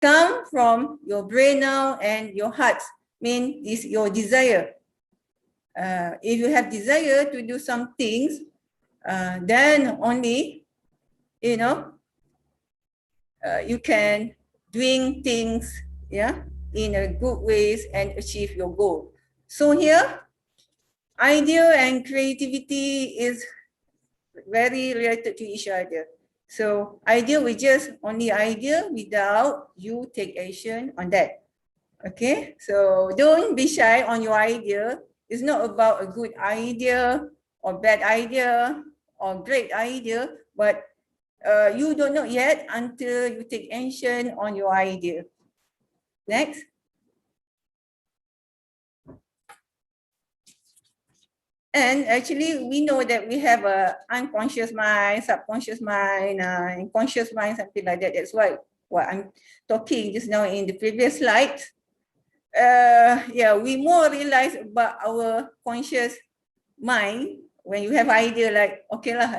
come from your brain now and your heart, mean is your desire. If you have desire to do some things, then only, you know, you can doing things, yeah, in a good ways and achieve your goal. So here, idea and creativity is very related to each other. So idea we just only idea without you take action on that. Okay, so don't be shy on your idea. It's not about a good idea or bad idea or great idea, but you don't know yet until you take action on your idea. Next. And actually, we know that we have a unconscious mind, subconscious mind, and conscious mind, something like that. That's why what I'm talking just now in the previous slide. Yeah, we more realize about our conscious mind when you have idea like, okay lah,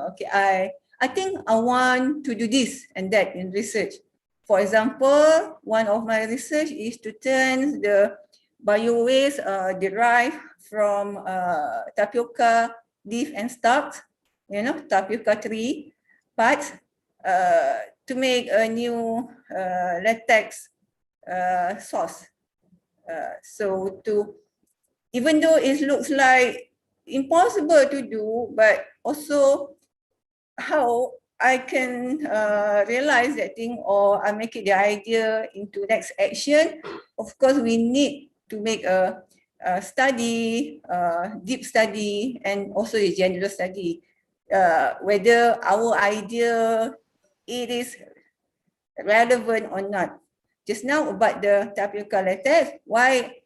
okay, I think I want to do this and that in research. For example, one of my research is to turn the bio waste derived from tapioca leaf and stalks, you know, tapioca tree parts, to make a new latex sauce. So to, even though it looks like impossible to do, but also how I can realize that thing, or I make it the idea into next action. Of course, we need to make a study, deep study, and also a general study, whether our idea it is relevant or not. Just now about the tapioca latex, why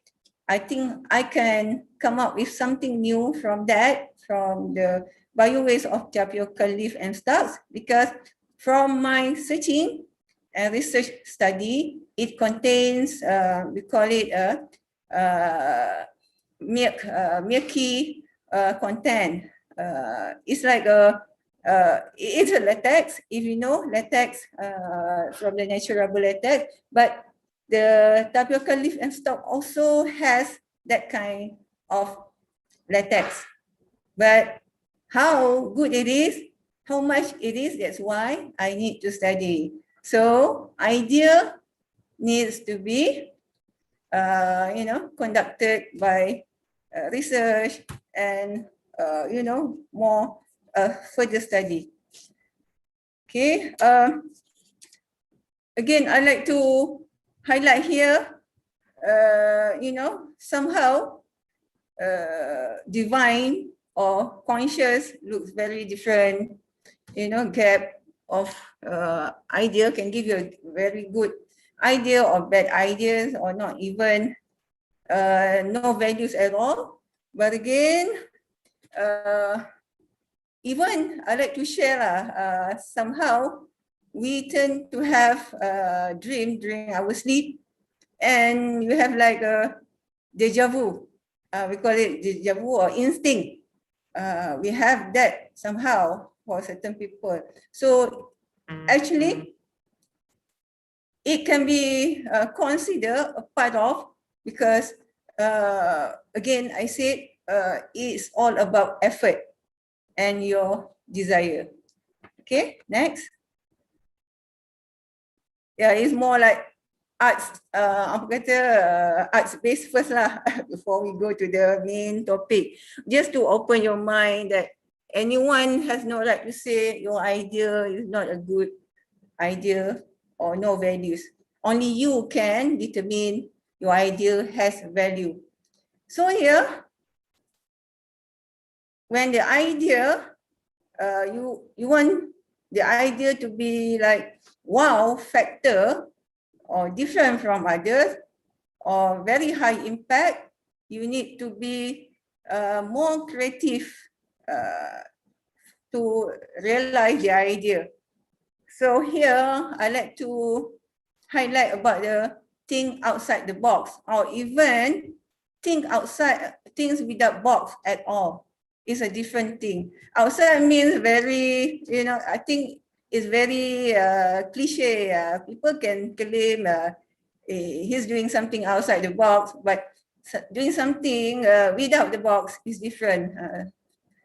I think I can come up with something new from that, from the bio waste of tapioca leaf and stalks, because from my searching and research study, it contains, we call it a milky content. It's like it's a latex, if you know latex from the natural rubber latex, but the tapioca leaf and stalk also has that kind of latex. But how good it is, how much it is, that's why I need to study. So idea needs to be, you know, conducted by research and, you know, more further study. Okay. Again, I like to highlight here, you know, somehow divine or conscious looks very different. You know, gap of idea can give you a very good idea or bad ideas, or not even no values at all. But again, even I like to share somehow we tend to have a dream during our sleep, and you have like a deja vu. We call it deja vu or instinct. We have that somehow for certain people. So actually, it can be considered a part of, because again, I said it's all about effort and your desire. Okay, next. Yeah, it's more like arts, apa kata, arts based first lah before we go to the main topic. Just to open your mind that anyone has no right to say your idea is not a good idea or no values. Only you can determine your idea has value. So here, when the idea, you want the idea to be like wow factor or different from others or very high impact, you need to be more creative to realize the idea. So here, I like to highlight about the think outside the box, or even think outside things without box at all. It's a different thing. Outside means very, you know, I think is very cliche. People can claim he's doing something outside the box, but doing something without the box is different.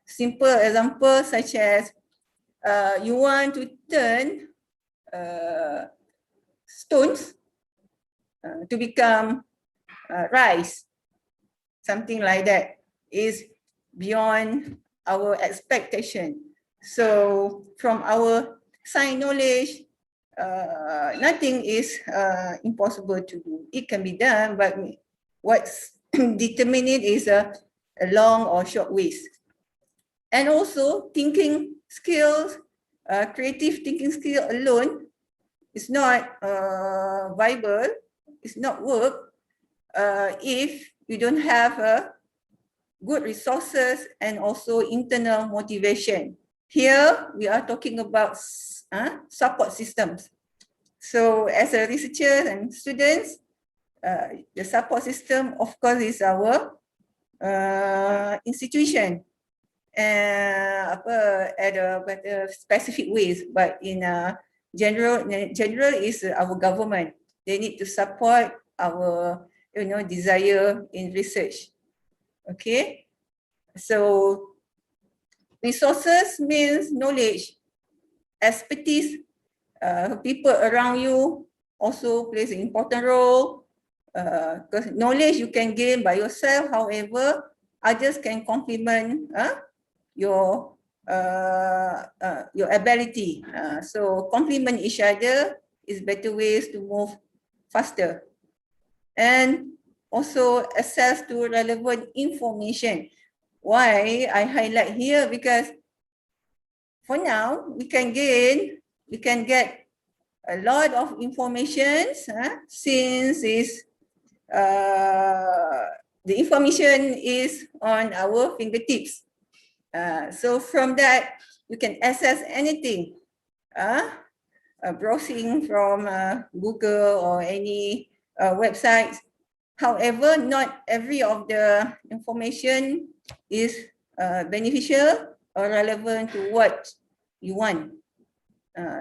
Simple example such as you want to turn stones to become rice, something like that is beyond our expectation. So from our science knowledge, nothing is impossible to do. It can be done, but what's determined is a long or short ways. And also thinking skills, creative thinking skill alone is not viable, it's not work if you don't have good resources and also internal motivation. Here we are talking about support systems. So as a researcher and students, the support system of course is our institution at a specific ways, but in general is our government. They need to support our desire in research. Okay, so resources means knowledge, expertise. People around you also plays an important role, because knowledge you can gain by yourself. However, others can complement your ability. So complement each other is better ways to move faster. And also access to relevant information. Why I highlight here? Because for now we can get a lot of information since the information is on our fingertips. So from that you can access anything, browsing from Google or any websites. However, not every of the information is beneficial or relevant to what you want.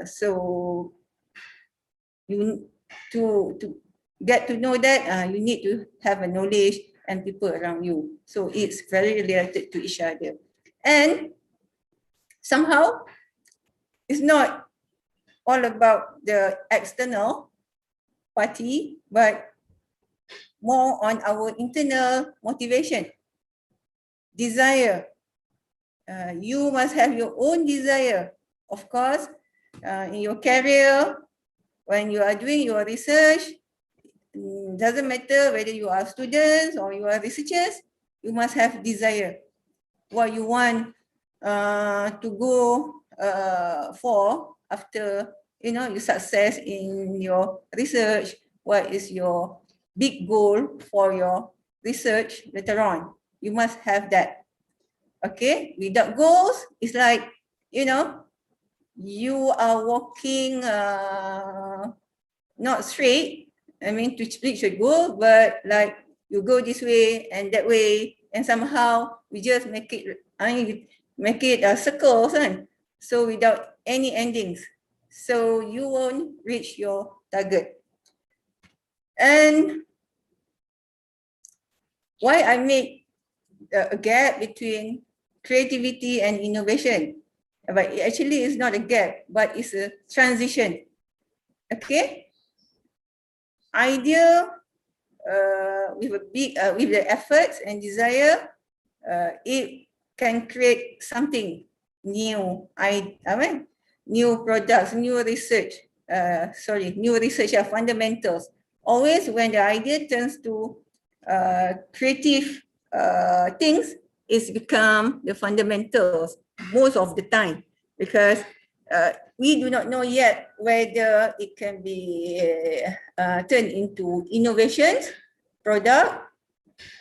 So you to get to know that you need to have a knowledge and people around you. So it's very related to each other. And somehow it's not all about the external party, but more on our internal motivation, desire. You must have your own desire. Of course, in your career, when you are doing your research, doesn't matter whether you are students or you are researchers, you must have desire. What you want to go for after you success in your research, what is your big goal for your research later on. You must have that. Okay, without goals, it's like, you are walking not straight, I mean to reach a goal, but like you go this way and that way, and somehow we just make it a circle, so without any endings. So you won't reach your target. And why I make a gap between creativity and innovation? But it actually is not a gap, but it's a transition. Okay, idea with the efforts and desire, it can create something new. New products, new research. New research are fundamentals. Always when the idea turns to creative things, it's become the fundamentals most of the time, because we do not know yet whether it can be turned into innovations, product,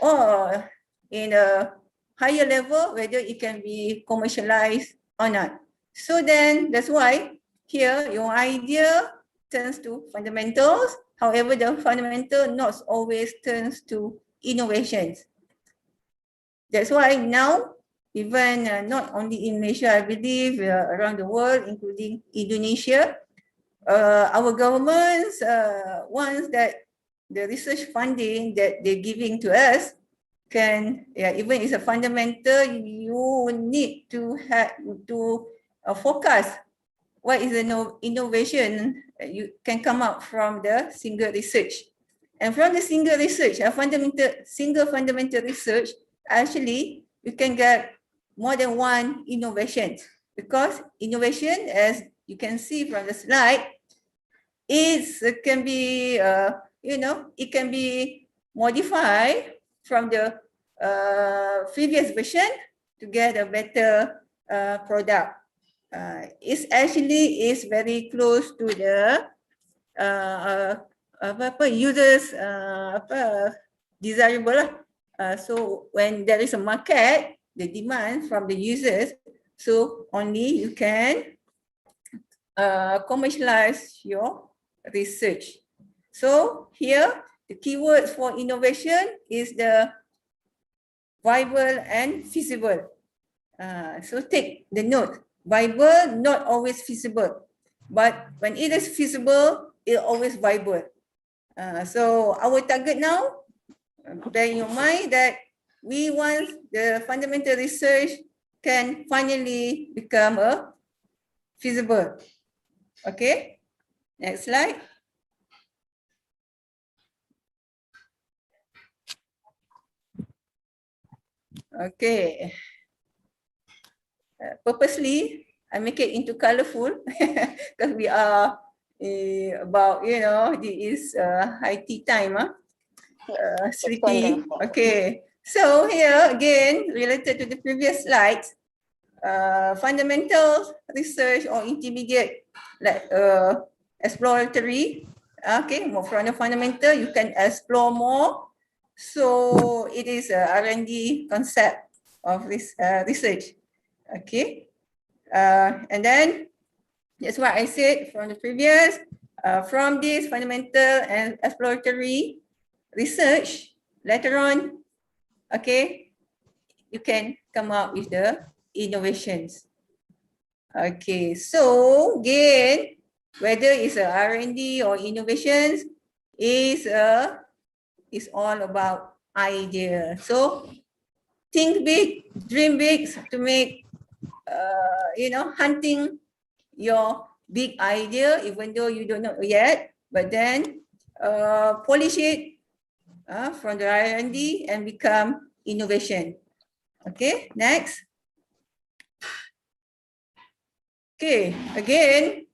or in a higher level, whether it can be commercialized or not. So then that's why here your idea turns to fundamentals. However, the fundamental not always turns to innovations. That's why now even not only in Malaysia, I believe around the world, including Indonesia. Our governments, once that the research funding that they're giving to us can, even it's a fundamental, you need to have to forecast what is the innovation you can come out from the single research. And from the single research, single fundamental research, actually you can get more than one innovation, because innovation, as you can see from the slide, it can be, it can be modified from the previous version to get a better product. It's actually is very close to the users desirable lah. So when there is a market, the demand from the users, so only you can commercialize your research. So here the keywords for innovation is the viable and feasible. So take the note, viable, not always feasible, but when it is feasible, it always viable. So our target now, bear in your mind that we want the fundamental research can finally become a feasible. Okay, next slide. Okay. Purposely, I make it into colorful because we are about, this is IT time. Sleepy. Okay. So here again, related to the previous slides, fundamental research or intermediate, like exploratory. Okay, more from the fundamental, you can explore more. So it is a R&D concept of this research. Okay, and then that's what I said from the previous. From this fundamental and exploratory research, later on, okay, you can come up with the innovations. Okay, so again, whether it's a R&D or innovations, is all about idea. So think big, dream big to make, hunting your big idea, even though you don't know yet, but then polish it from the R&D and become innovation. Okay, next. Okay, again,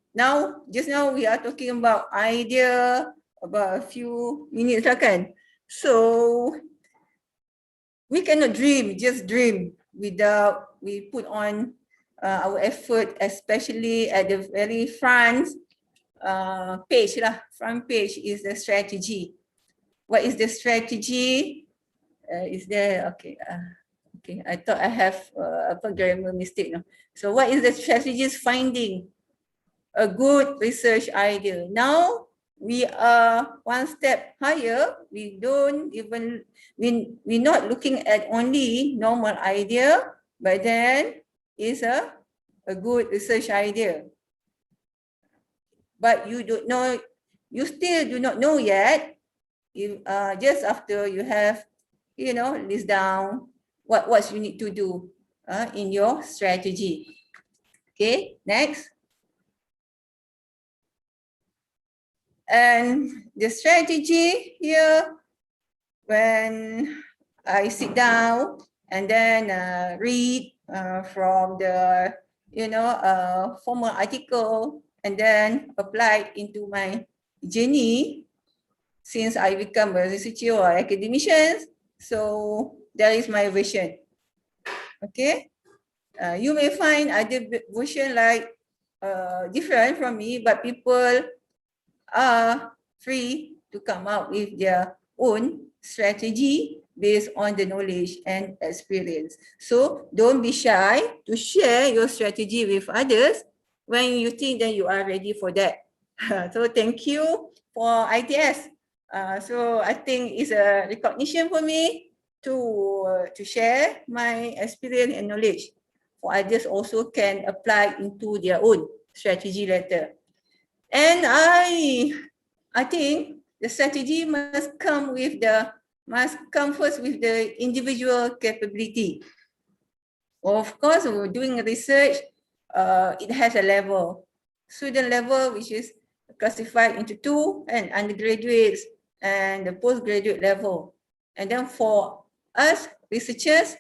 just now we are talking about idea, about a few minutes lah kan. So we cannot just dream without we put on our effort, especially at the very front page lah. Front page is the strategy. What is the strategy? Is there, okay. Okay, I thought I have a grammar mistake. No. So what is the strategy? Is finding a good research idea. Now we are one step higher. We don't even, we're not looking at only normal idea, but then is a good research idea. But you don't know, you still do not know yet, if, just after you have, list down what you need to do in your strategy. Okay, next. And the strategy here, when I sit down and then read from the, formal article and then apply into my journey, since I become a researcher or academician, so that is my version. Okay, you may find other version like different from me, but people are free to come up with their own strategy based on the knowledge and experience. So don't be shy to share your strategy with others when you think that you are ready for that. So thank you for ITS. So I think it's a recognition for me to share my experience and knowledge for others also can apply into their own strategy later. And I think the strategy must come first with the individual capability. Of course, we're doing research, it has a level. Student level, which is classified into two, and undergraduates and the postgraduate level. And then for us researchers,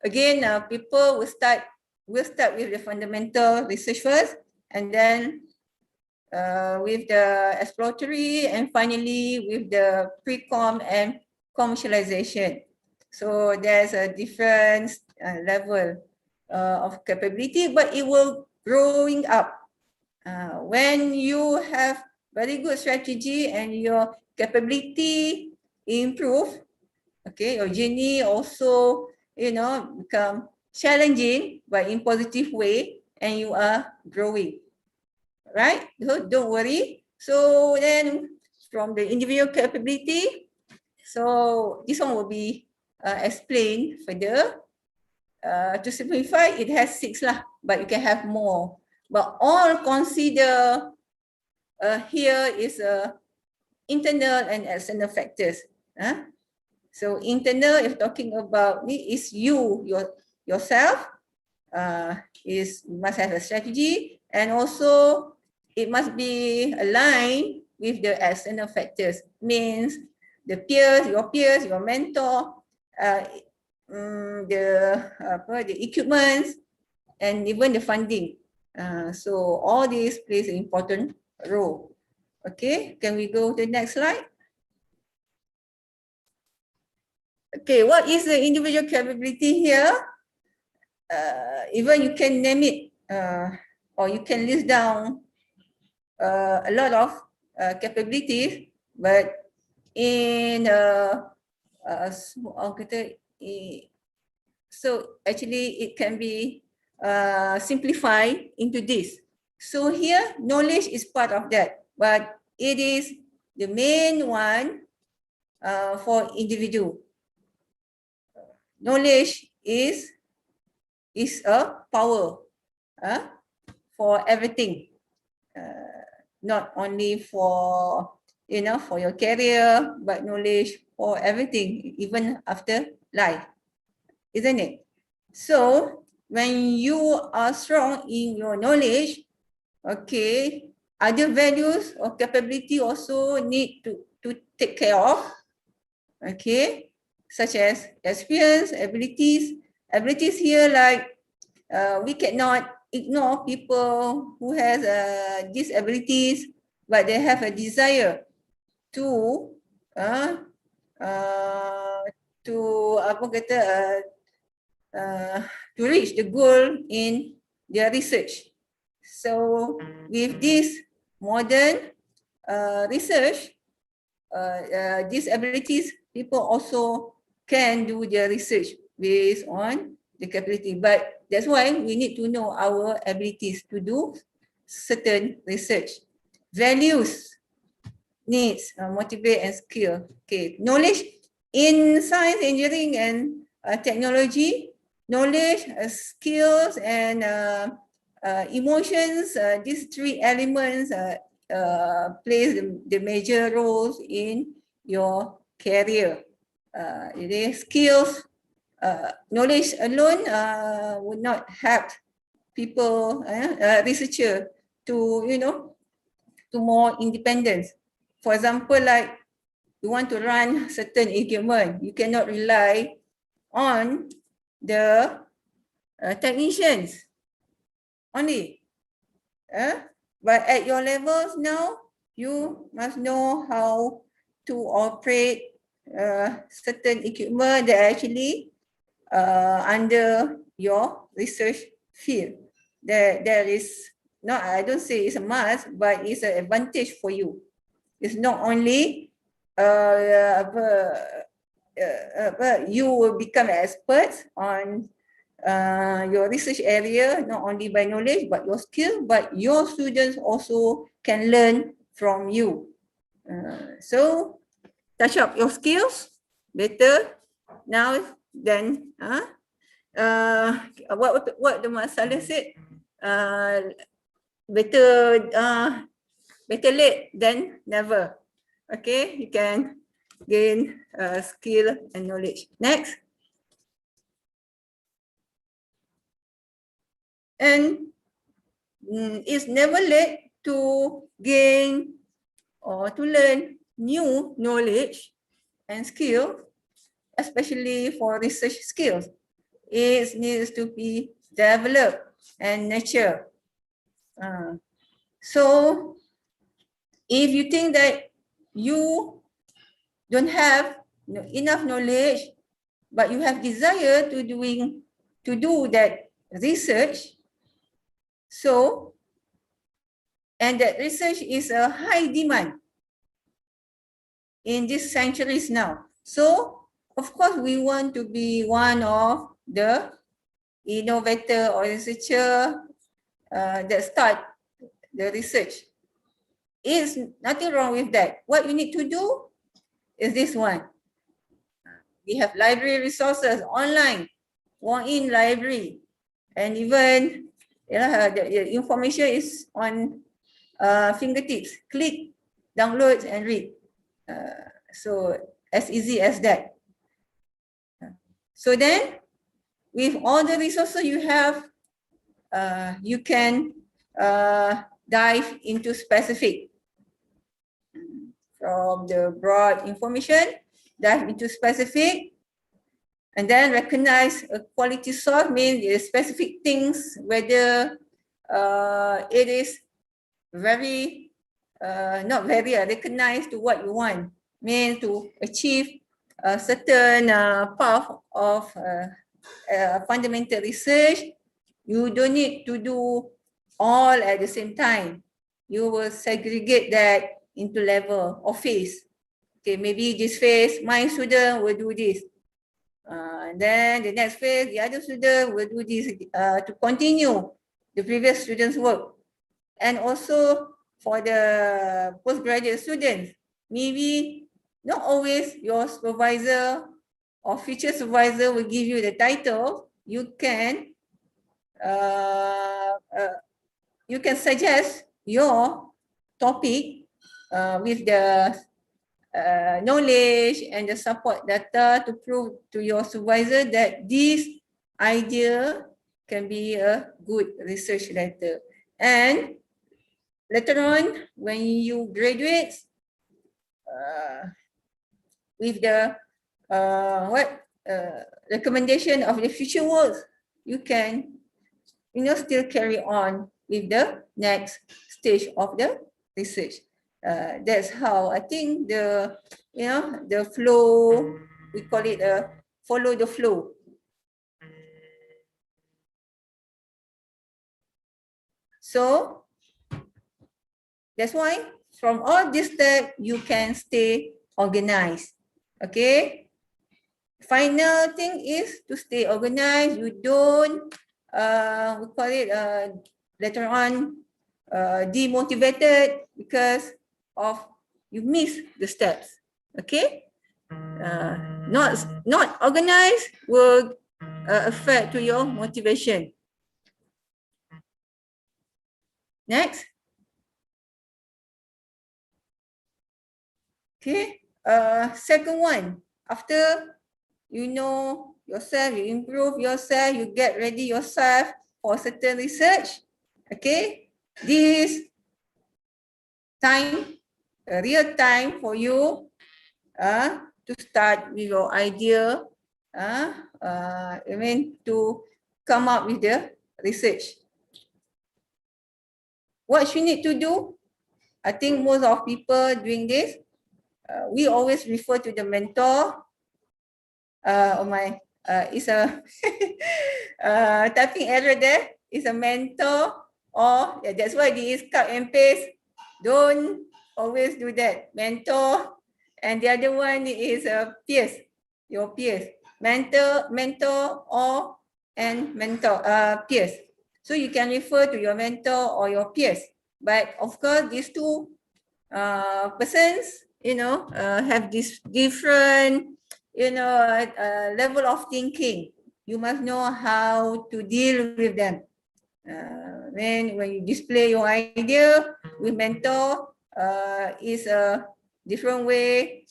again, people will start with the fundamental research first, and then with the exploratory, and finally with the pre-com and commercialization. So there's a different level of capability, but it will growing up. When you have very good strategy and your capability improve, okay, your journey also, become challenging, but in positive way, and you are growing, right? So don't worry. So then from the individual capability, so this one will be explained further. To simplify, it has 6 lah, but you can have more. But all consider here is internal and external factors. So internal, if talking about is yourself, you must have a strategy, and also it must be aligned with the external factors. Means the your peers, your mentor, the equipment, and even the funding. So all these plays an important role. Okay, can we go to the next slide? Okay, what is the individual capability here? Even you can name it, or you can list down a lot of capabilities, but in so actually it can be simplified into this. So here knowledge is part of that, but it is the main one for individual. Knowledge is a power for everything, not only for for your career, but knowledge for everything, even after life, isn't it? So when you are strong in your knowledge, okay, other values or capability also need to take care of, okay, such as experience, abilities. Abilities here, like we cannot ignore people who has disabilities, but they have a desire to to reach the goal in their research. So with this modern research, disabilities, people also can do their research based on the capability. But that's why we need to know our abilities to do certain research. Values, needs, motivate and skill. Okay, knowledge in science, engineering and technology, knowledge, skills and emotions, these 3 elements plays the major roles in your career. It is skills, knowledge alone would not help people, researcher to to more independence. For example, like you want to run certain equipment, you cannot rely on the technicians only. But at your levels now, you must know how to operate certain equipment that actually under your research field. There is not, I don't say it's a must, but it's an advantage for you. It's not only you will become an expert on your research area, not only by knowledge, but your skill, but your students also can learn from you. So touch up your skills, better now than what the masalah said, better better late than never. Okay, you can gain skill and knowledge. Next. And it's never late to gain or to learn new knowledge and skill, especially for research skills. It needs to be developed and nurtured. So if you think that you don't have enough knowledge, but you have desire to do that research, so, and that research is a high demand in these centuries now. So, of course, we want to be one of the innovator or researcher that start the research. Is nothing wrong with that. What you need to do is this one. We have library resources online, walk-in library, and even the information is on fingertips. Click, download, and read. So as easy as that. So then, with all the resources you have, you can dive into specific. From the broad information, dive into specific, and then recognize a quality source means the specific things, whether it is very, not very recognized to what you want, means to achieve a certain path of fundamental research. You don't need to do all at the same time. You will segregate that into level or phase. Okay, maybe this phase, my student will do this. Then the next phase, the other student will do this to continue the previous student's work. And also for the postgraduate students, maybe not always your supervisor or future supervisor will give you the title. You can suggest your topic with the knowledge and the support data to prove to your supervisor that this idea can be a good research letter. And later on, when you graduate, with the recommendation of the future works, you can still carry on with the next stage of the research. That's how I think the flow, we call it follow the flow. So that's why from all these steps you can stay organized. Okay. Final thing is to stay organized. You don't we call it later on demotivated because of you miss the steps. Okay. Not organized will affect to your motivation. Next. Okay. Second one, after you know yourself, you improve yourself, you get ready yourself for certain research. Okay. This time, a real time for you to start with your idea, to come up with the research. What you need to do, I think most of people doing this, we always refer to the mentor. It's a typing error there. It's a mentor, or that's why this cut and paste. Don't always do that. Mentor, and the other one is peers, your peers. Mentor, or and mentor, peers. So you can refer to your mentor or your peers. But of course, these two persons, have this different level of thinking. You must know how to deal with them. When you display your idea with mentor, is a different way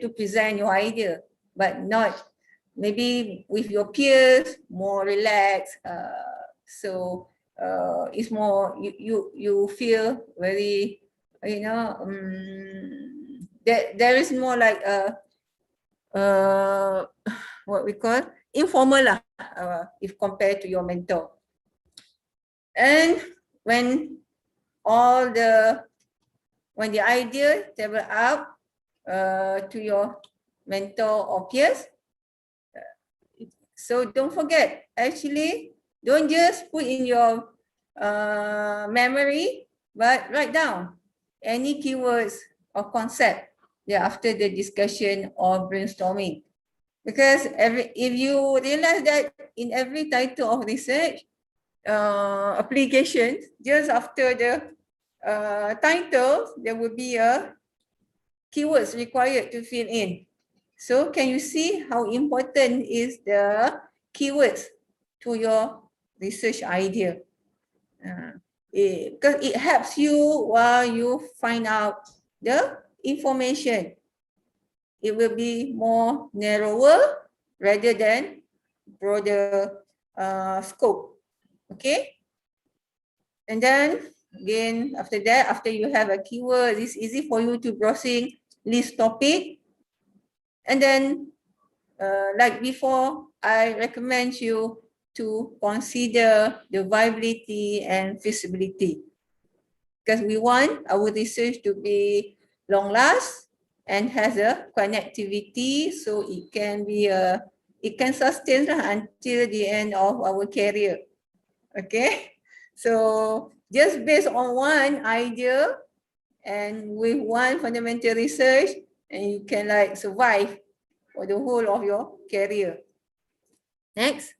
to present your idea, but not maybe with your peers, more relaxed. So it's more you feel very, there is more like what we call informal lah, if compared to your mentor. And when the idea travel out to your mentor or peers, so don't forget, actually, don't just put in your memory, but write down any keywords or concept after the discussion or brainstorming. Because if you realize that in every title of research application, just after the title, there will be a keywords required to fill in. So can you see how important is the keywords to your research idea? Because it helps you while you find out the information. It will be more narrower rather than broader scope. Okay. And then again, after that, after you have a keyword, it's easy for you to browsing list topic. And then, like before, I recommend you to consider the viability and feasibility, because we want our research to be long last and has a connectivity, so it can sustain until the end of our career. Okay, so just based on one idea and with one fundamental research, and you can like survive for the whole of your career. Next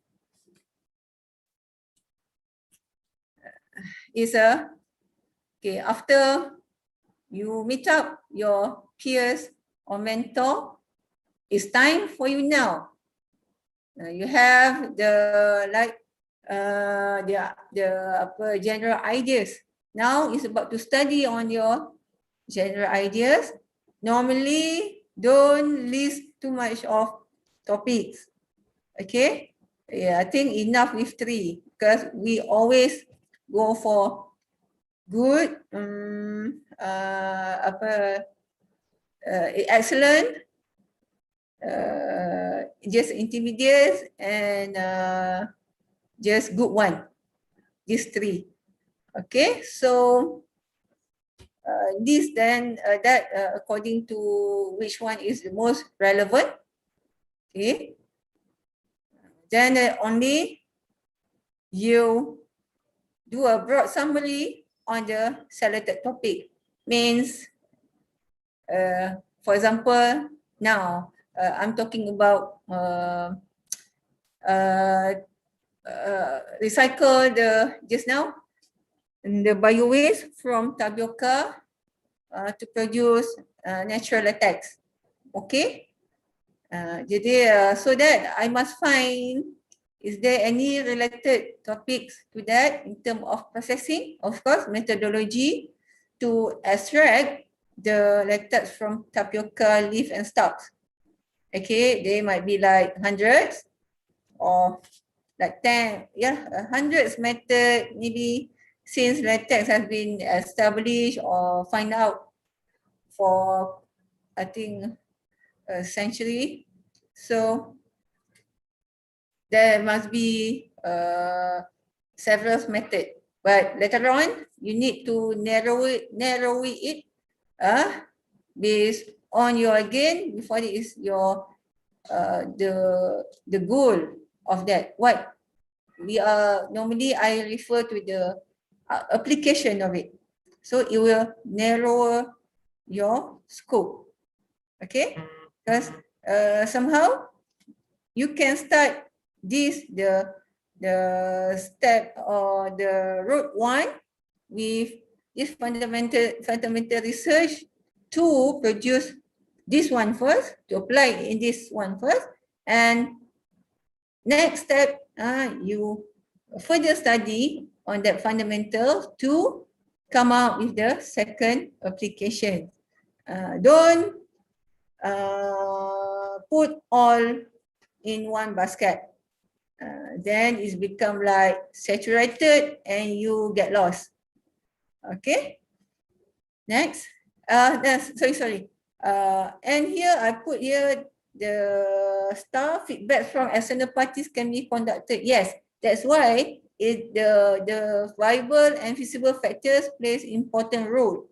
is okay, after you meet up your peers or mentor, it's time for you now. You have the general ideas. Now it's about to study on your general ideas. Normally, don't list too much of topics. Okay, I think enough with 3, because we always go for good, excellent, just intermediate, and just good one. These 3. Okay, so this then that according to which one is the most relevant. Okay, then only you do a broad summary on the selected topic. Means, for example, now I'm talking about recycle just now the bio waste from tapioca to produce natural latex. Okay, jadi so that I must find, is there any related topics to that in terms of processing? Of course, methodology to extract the latex from tapioca leaf and stalks. Okay, they might be like hundreds or like 10, hundreds method, maybe since latex has been established or find out for, I think, a century. So there must be several methods, but later on you need to narrow it based on your, again, before it is your the goal of that. What we are normally, I refer to the application of it, so it will narrow your scope. Okay, because somehow you can start this the step or the route 1 with this fundamental research to produce this one first, to apply in this one first, and next step, you further study on that fundamental to come out with the second application. Don't put all in one basket. Then it's become like saturated and you get lost. Okay. Next. Sorry. And here I put here the star feedback from external parties can be conducted. Yes, that's why the viable and feasible factors plays important role.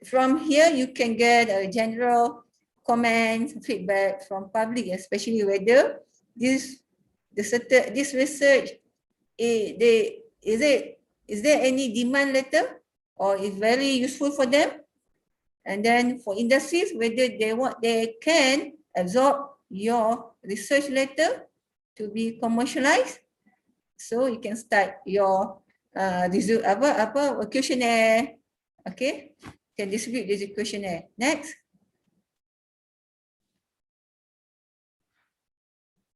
From here you can get a general comments, feedback from public, especially whether this research is there any demand letter or is very useful for them. And then for industries, whether they can absorb your research letter to be commercialized. So you can start your questionnaire. Okay, you can distribute this questionnaire. Next.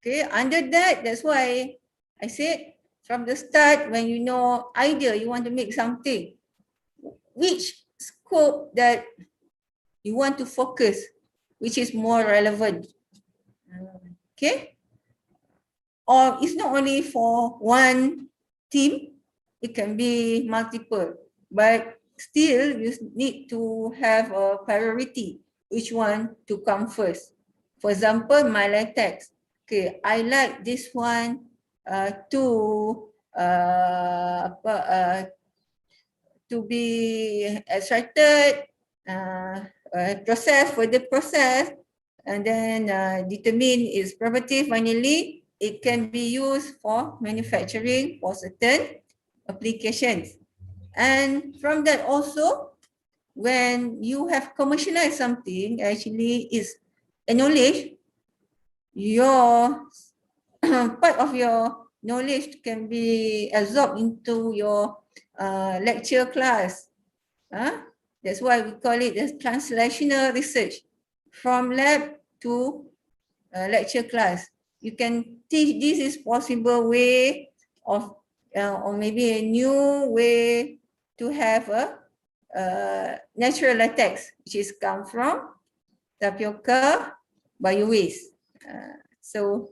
Okay, under that, that's why I said from the start, when you know idea, you want to make something, which scope that you want to focus, which is more relevant. Okay. Or it's not only for one team, it can be multiple, but still you need to have a priority, which one to come first. For example, my latex. Okay, I like this one to be extracted, processed, further processed, and then determine its property. Finally, it can be used for manufacturing for certain applications. And from that also, when you have commercialized something, actually is acknowledged, your part of your knowledge can be absorbed into your lecture class. That's why we call it as translational research, from lab to lecture class. You can teach this is possible way of, or maybe a new way to have a natural latex, which is come from tapioca bio waste. So,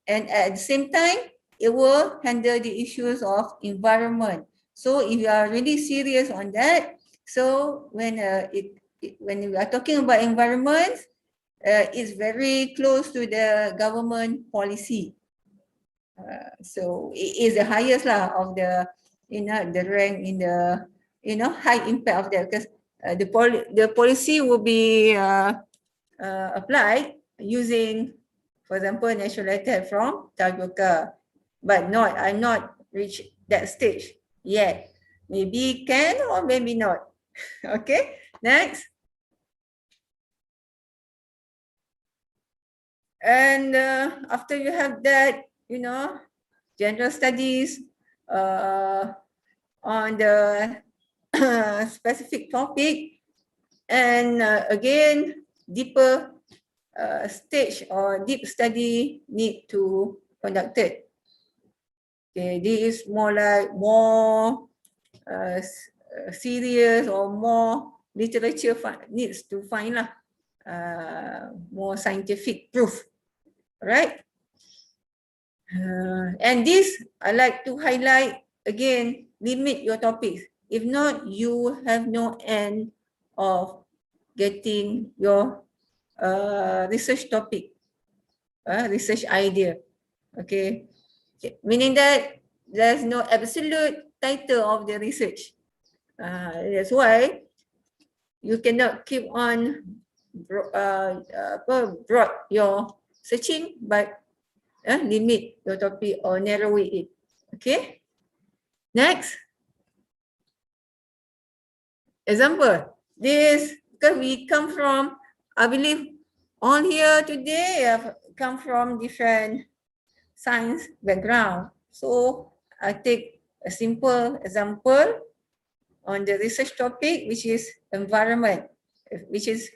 and at the same time, it will handle the issues of environment. So if you are really serious on that, so when when we are talking about environment, it's very close to the government policy. So it is the highest lah of the, the rank in the, high impact of that, because the policy will be applied using, for example, natural latex from tapioca, but I'm not reached that stage yet. Maybe can or maybe not. Okay, next. And after you have that, general studies on the specific topic, and again, deeper stage or deep study need to conducted. Okay, this is more like more serious or more literature needs to find lah, more scientific proof, right? And this I like to highlight again, limit your topics. If not, you have no end of getting your research topic, research idea. Okay, meaning that there's no absolute title of the research. That's why you cannot keep on broad your searching, but limit your topic or narrow it. Okay, next example. This, because we come from, I believe all here today have come from different science background. So I take a simple example on the research topic, which is environment. which is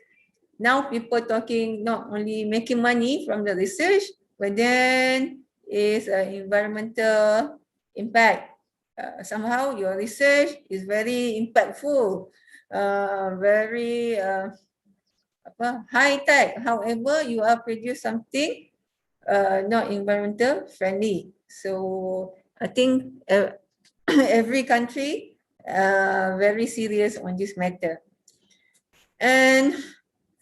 now people talking not only making money from the research, but then is environmental impact. Somehow your research is very impactful, very high tech. However, you are produce something not environmental friendly. So I think every country very serious on this matter. And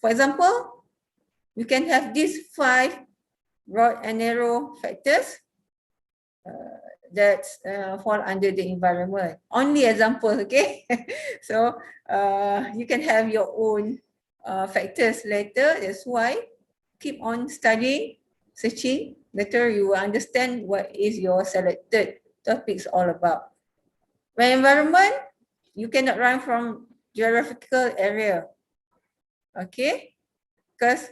for example, you can have these 5 broad and narrow factors that fall under the environment. Only examples, okay? So you can have your own factors later. That's why keep on studying, searching. Later you will understand what is your selected topics all about. When environment, you cannot run from geographical area. Okay? Because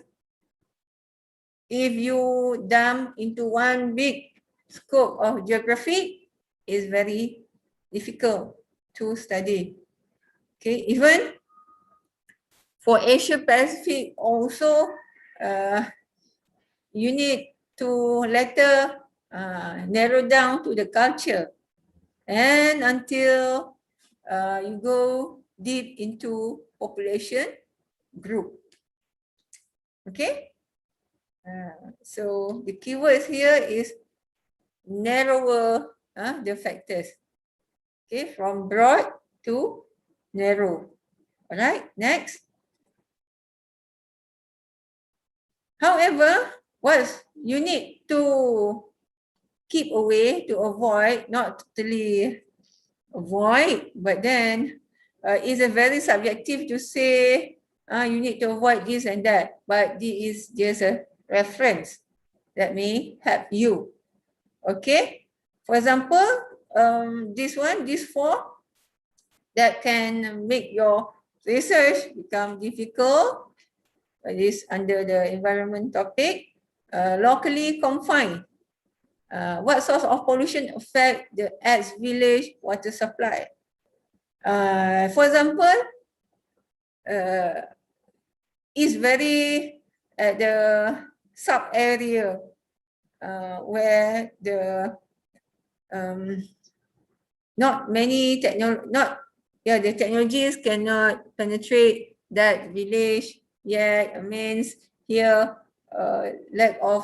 if you dump into one big scope of geography, it's very difficult to study. Okay, even for Asia Pacific also, you need to later narrow down to the culture, and until you go deep into population group. Okay, so the keywords here is narrower the factors. Okay, from broad to narrow. All right, next. However, what you need to keep away to avoid, not totally avoid, but then it's a very subjective to say you need to avoid this and that, but this is just a reference that may help you. Okay, for example, this 4 that can make your research become difficult. This under the environment topic. Locally confined. What source of pollution affect the X village water supply? For example, is very at the sub area where the not many the technologies cannot penetrate that village yet. Means here lack of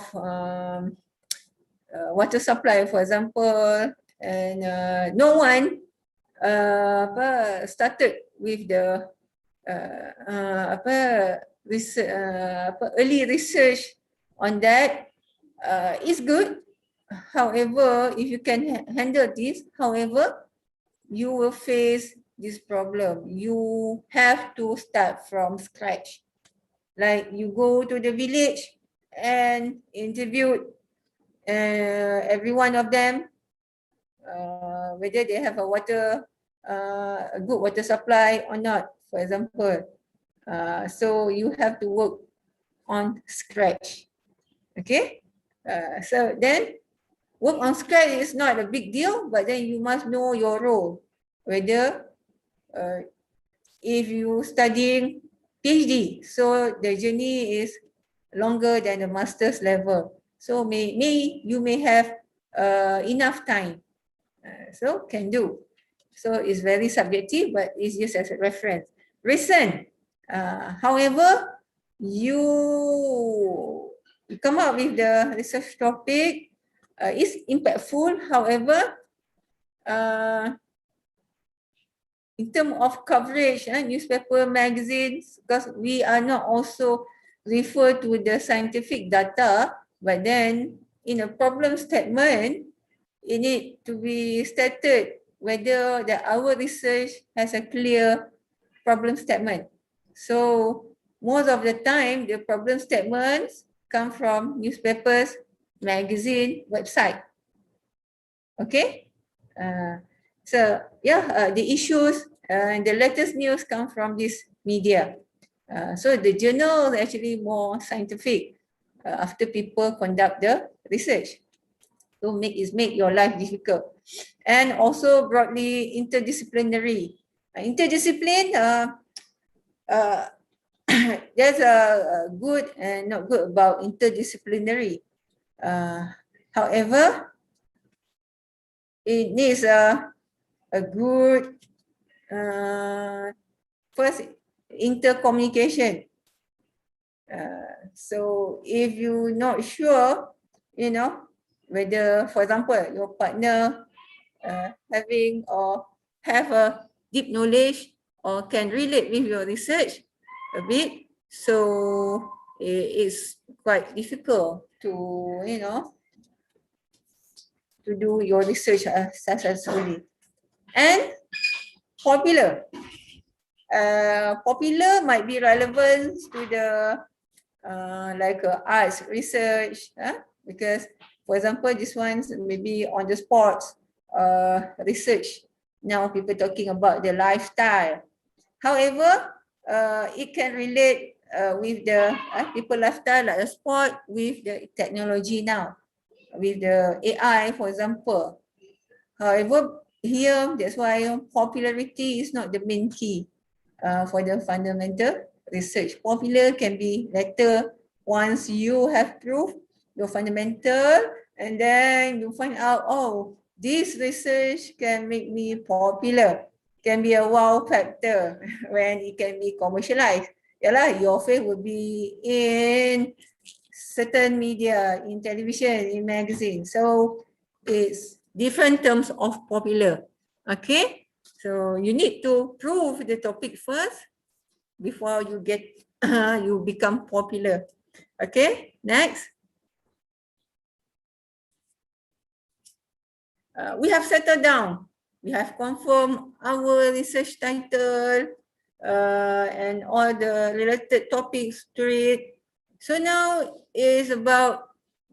water supply, for example, and no one started with the early research on that. Is good. However, if you can handle this, however, you will face this problem. You have to start from scratch. Like you go to the village and interview every one of them, whether they have a good water supply or not, for example. So you have to work on scratch. Okay, so then work on scratch is not a big deal, but then you must know your role. Whether if you studying PhD, so the journey is longer than the master's level. So you may have enough time. So can do. So it's very subjective, but it's just as a reference. Recent. However, you come up with the research topic. It's impactful. However, in terms of coverage, newspaper, magazines, because we are not also refer to the scientific data, but then in a problem statement, it need to be stated whether our research has a clear problem statement. So most of the time, the problem statements come from newspapers, magazine, website. Okay. So yeah, the issues and the latest news come from this media. So the journal is actually more scientific after people conduct the research. So make your life difficult. And also broadly interdisciplinary. Interdiscipline, there's a good and not good about interdisciplinary. However, it needs a good first intercommunication. So if you're not sure, you know, whether, for example, your partner having or have a deep knowledge or can relate with your research a bit, so it's quite difficult to, you know, to do your research successfully. And popular. Popular might be relevant to the like arts research, because for example, this one's maybe on the sports research. Now people talking about the lifestyle. However, it can relate with the people lifestyle like a sport with the technology now, with the AI, for example. However, here, that's why popularity is not the main key for the fundamental research. Popular can be later once you have proved your fundamental, and then you find out, oh, this research can make me popular, can be a wow factor when it can be commercialized. Yalah, your face will be in certain media, in television, in magazine. So it's different terms of popular. Okay, so you need to prove the topic first before you get you become popular. Okay, next. We have settled down. We have confirmed our research title and all the related topics to it. So now is about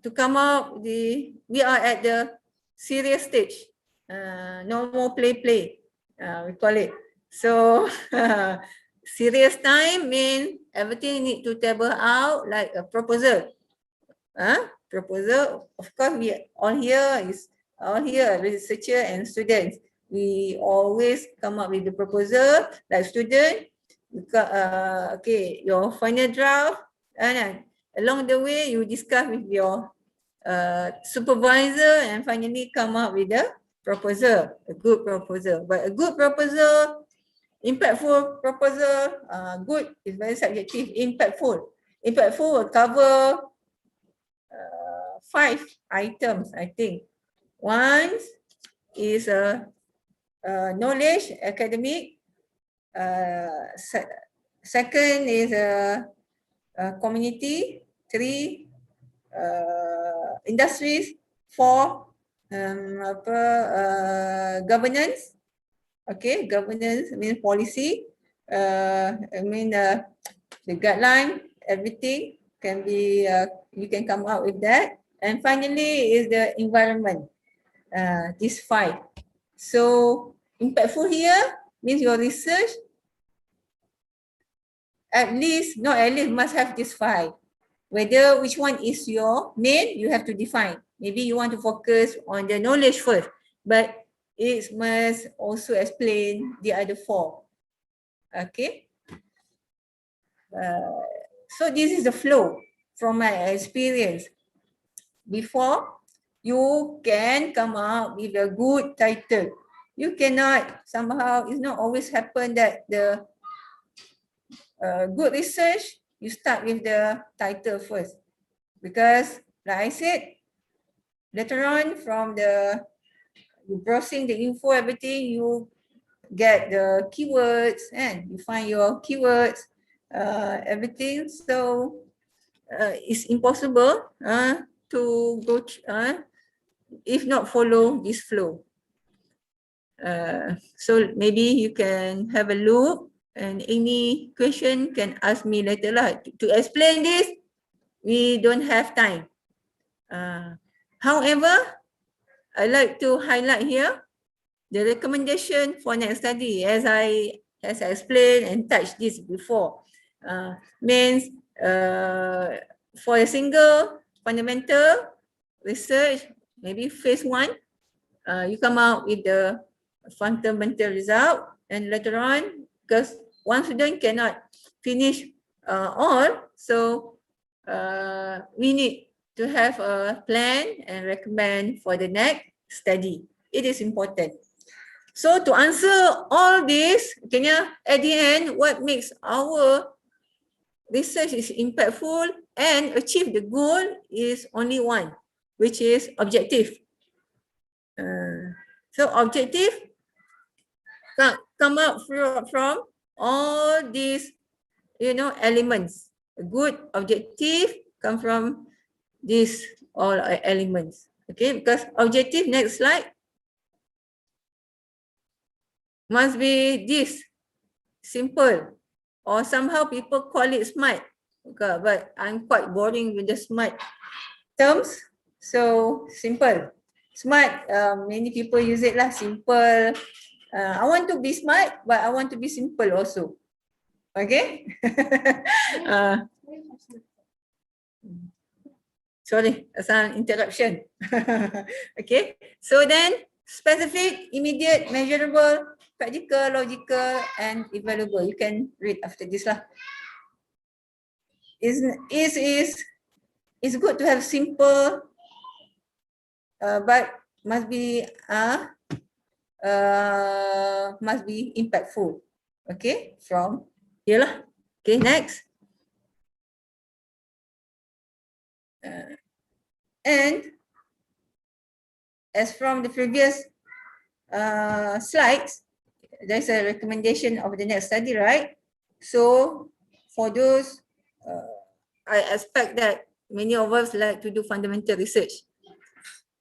to come out we are at the serious stage. No more play, we call it. So serious time means everything need to table out like a proposal. Proposal, of course, we all here researcher and students. We always come up with the proposal like student. Okay, your final draft, and along the way you discuss with your supervisor and finally come up with a proposal, a good proposal. But a good proposal, impactful proposal, good is very subjective. Impactful will cover 5 items, I think. One is knowledge, academic. Second is community. 3, industries. 4, governance. Okay, governance means policy. I mean the guideline, everything can be, you can come out with that. And finally is the environment, these 5. So impactful here means your research must have these 5. Whether which one is your main, you have to define. Maybe you want to focus on the knowledge first, but it must also explain the other 4. Okay. So this is the flow from my experience. Before you can come up with a good title, you cannot somehow, it's not always happen that the good research, you start with the title first. Because like I said, later on from you browsing the info, everything, you get the keywords and you find your keywords, everything. So it's impossible to go if not follow this flow. So maybe you can have a look, and any question can ask me later lah. To explain this, we don't have time. However, I like to highlight here the recommendation for next study, as I explained and touched this before. Means for a single fundamental research, maybe phase 1, you come out with the fundamental result, and later on, because one student cannot finish on. So we need to have a plan and recommend for the next study. It is important. So to answer all this, at the end, what makes our research is impactful and achieve the goal is only one, which is objective. So objective come up from all these, elements. A good objective come from these all elements. Okay, because objective, next slide, must be this, simple, or somehow people call it smart. Okay, but I'm quite boring with the smart terms. So simple, smart. Many people use it lah. Simple. I want to be smart, but I want to be simple also. Okay. Sorry, some interruption. Okay. So then, specific, immediate, measurable, practical, logical, and evaluable. You can read after this lah. It's good to have simple, but must be impactful. Okay, from here lah. Okay, next. And as from the previous slides, there's a recommendation of the next study, right? So for those, I expect that many of us like to do fundamental research.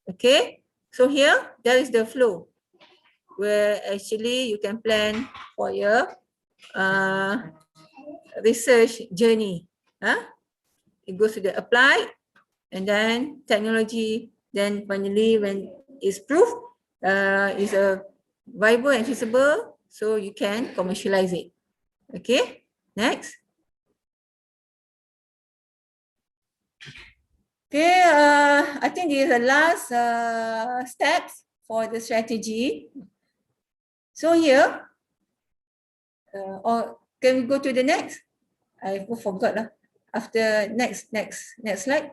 Okay, so here, there is the flow where actually you can plan for your research journey. It goes to the applied, and then technology, then finally when it's proved, is a viable and feasible, so you can commercialize it. Okay, next. Okay, I think this is the last steps for the strategy. So here, or can we go to the next? I forgot lah. After next slide.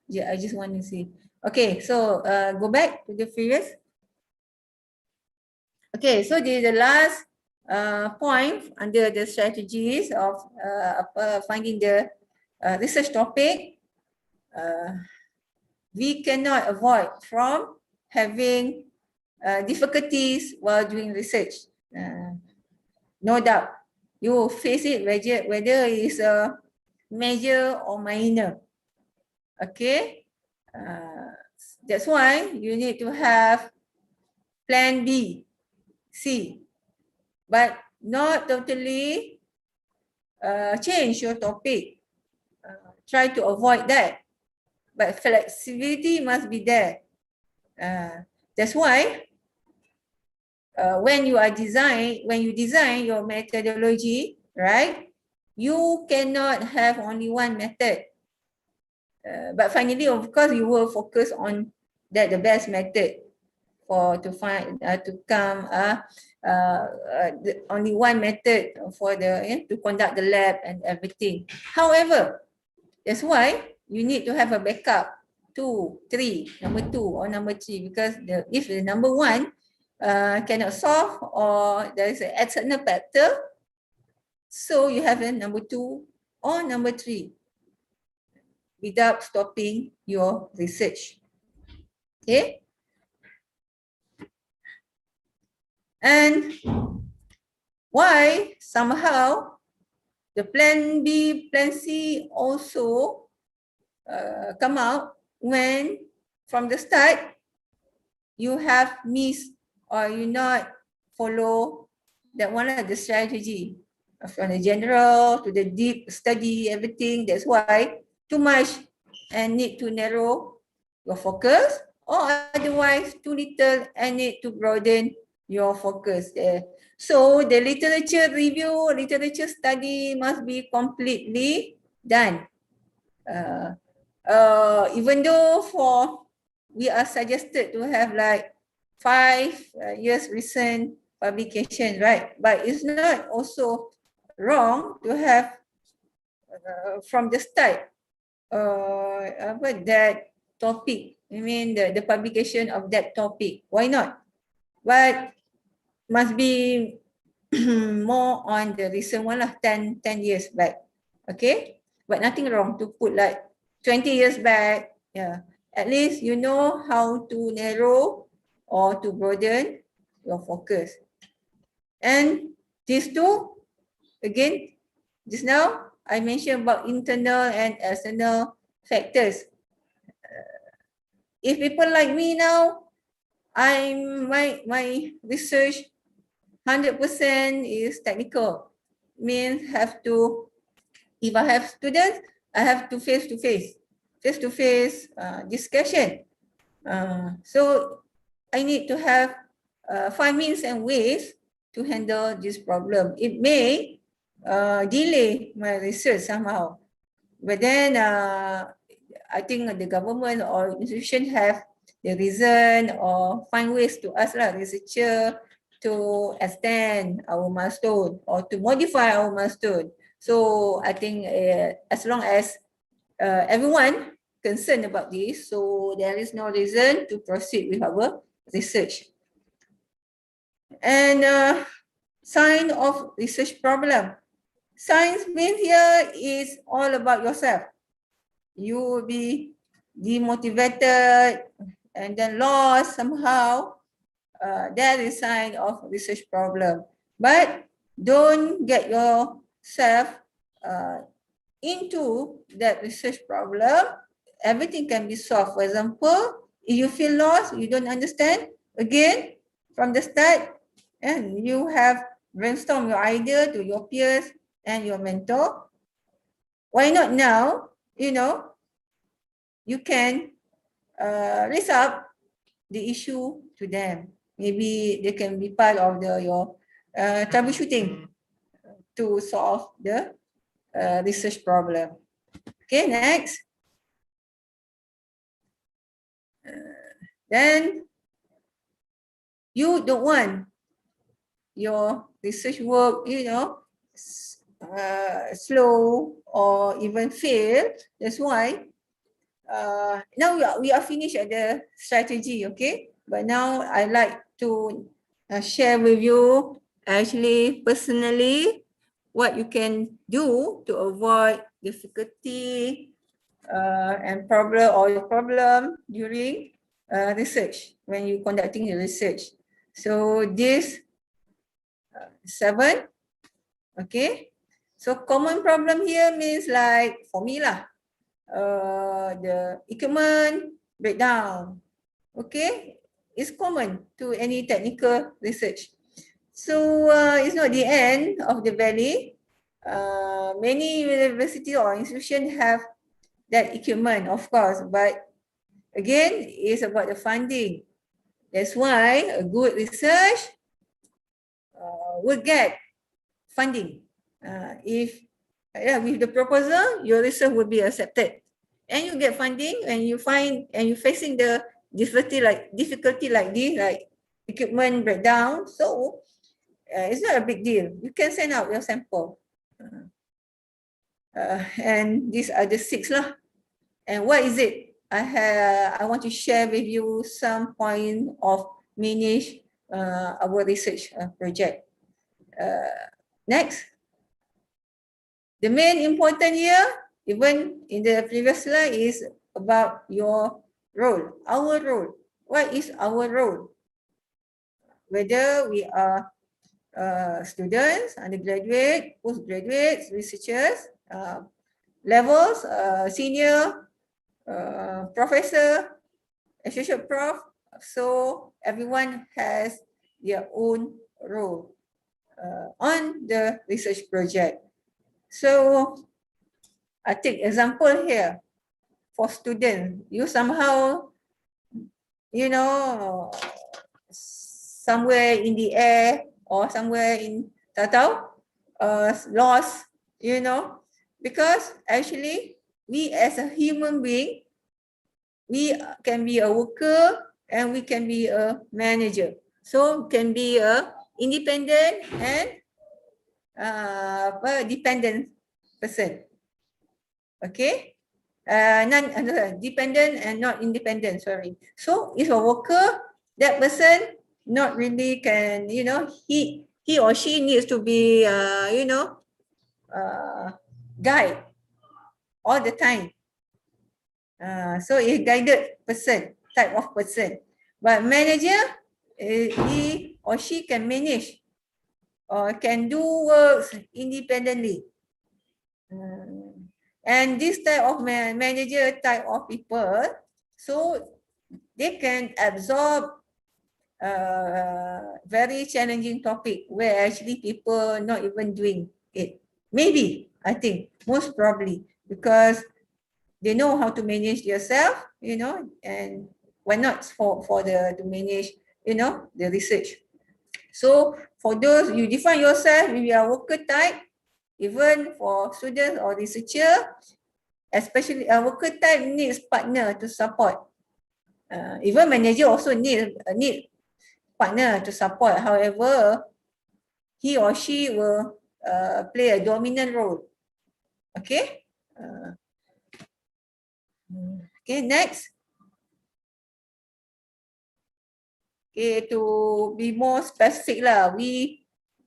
Yeah, I just want to see. Okay, so go back to the previous. Okay, so this is the last point under the strategies of finding the research topic. We cannot avoid from having difficulties while doing research. No doubt, you will face it whether it's a major or minor. Okay, that's why you need to have plan B, C, but not totally change your topic. Try to avoid that, but flexibility must be there. That's why when you design your methodology, right, you cannot have only one method. But finally, of course, you will focus on the best method only one method for to conduct the lab and everything. However, that's why you need to have a backup 2, 3, number 2 or number 3, because if the number 1 cannot solve or there is an external factor, so you have a number 2 or number 3 without stopping your research. Okay. And why somehow the plan B, plan C also come out when from the start you have missed or you not follow that one of the strategy from the general to the deep study, everything. That's why too much and need to narrow your focus, or otherwise too little and need to broaden your focus there. So the literature review, literature study must be completely done. Even though we are suggested to have like 5 years recent publication, right? But it's not also wrong to have from the start, that topic, I mean the publication of that topic, why not? But must be more on the recent one lah, 10 years back. Okay, but nothing wrong to put like 20 years back. Yeah, at least you know how to narrow or to broaden your focus. And these two, again, just now I mentioned about internal and external factors. If people like me now, my research 100% is technical. Means have to, if I have students, I have to face-to-face discussion. So I need to have find means and ways to handle this problem. It may delay my research somehow, but then I think the government or institution have the reason or find ways to ask researcher to extend our milestone or to modify our milestone. So I think as long as everyone concerned about this, so there is no reason to proceed with our research. And sign of research problem. Science means here is all about yourself. You will be demotivated and then lost somehow. That is sign of research problem. But don't get yourself into that research problem. Everything can be solved. For example, if you feel lost, you don't understand, again, from the start, and you have brainstorm your idea to your peers and your mentor. Why not now, you can raise up the issue to them. Maybe they can be part of your troubleshooting to solve the research problem. Okay, next. Then you don't want your research work, slow or even fail. That's why now we are finished at the strategy, okay? But now I like to share with you actually personally what you can do to avoid difficulty and problem during research when you conducting the research. So this 7, okay? So common problem here means like for me lah, the equipment breakdown, okay? It's common to any technical research. So it's not the end of the valley. Many universities or institutions have that equipment, of course, but again, it's about the funding. That's why a good research will get funding. If with the proposal, your research will be accepted, and you get funding, and you find and you're facing the difficulty like this, like equipment breakdown. So it's not a big deal. You can send out your sample, and these are the 6 lah. And what is it? I want to share with you some point of manage our research project. Next. The main important here, even in the previous slide, is about your role, our role. What is our role? Whether we are students, undergraduate, postgraduates, researchers, levels, senior, professor, associate prof. So everyone has their own role on the research project. So I take example here for students. You somehow, somewhere in the air or somewhere in lost, because actually we as a human being, we can be a worker and we can be a manager. So can be a independent and dependent person. Okay, dependent and not independent, sorry. So if a worker, that person not really can, you know, he or she needs to be, you know, guide all the time. So a guided person, type of person. But manager, he or she can manage or can do works independently. And this type of manager type of people, so they can absorb very challenging topic where actually people not even doing it. Maybe, I think, most probably, because they know how to manage yourself, you know, and why not for to manage, you know, the research. So for those, you define yourself, if you are worker type, even for students or researcher, especially a worker type needs partner to support. Even manager also need partner to support. However, he or she will play a dominant role. Okay. Okay, next. Okay, to be more specific lah, we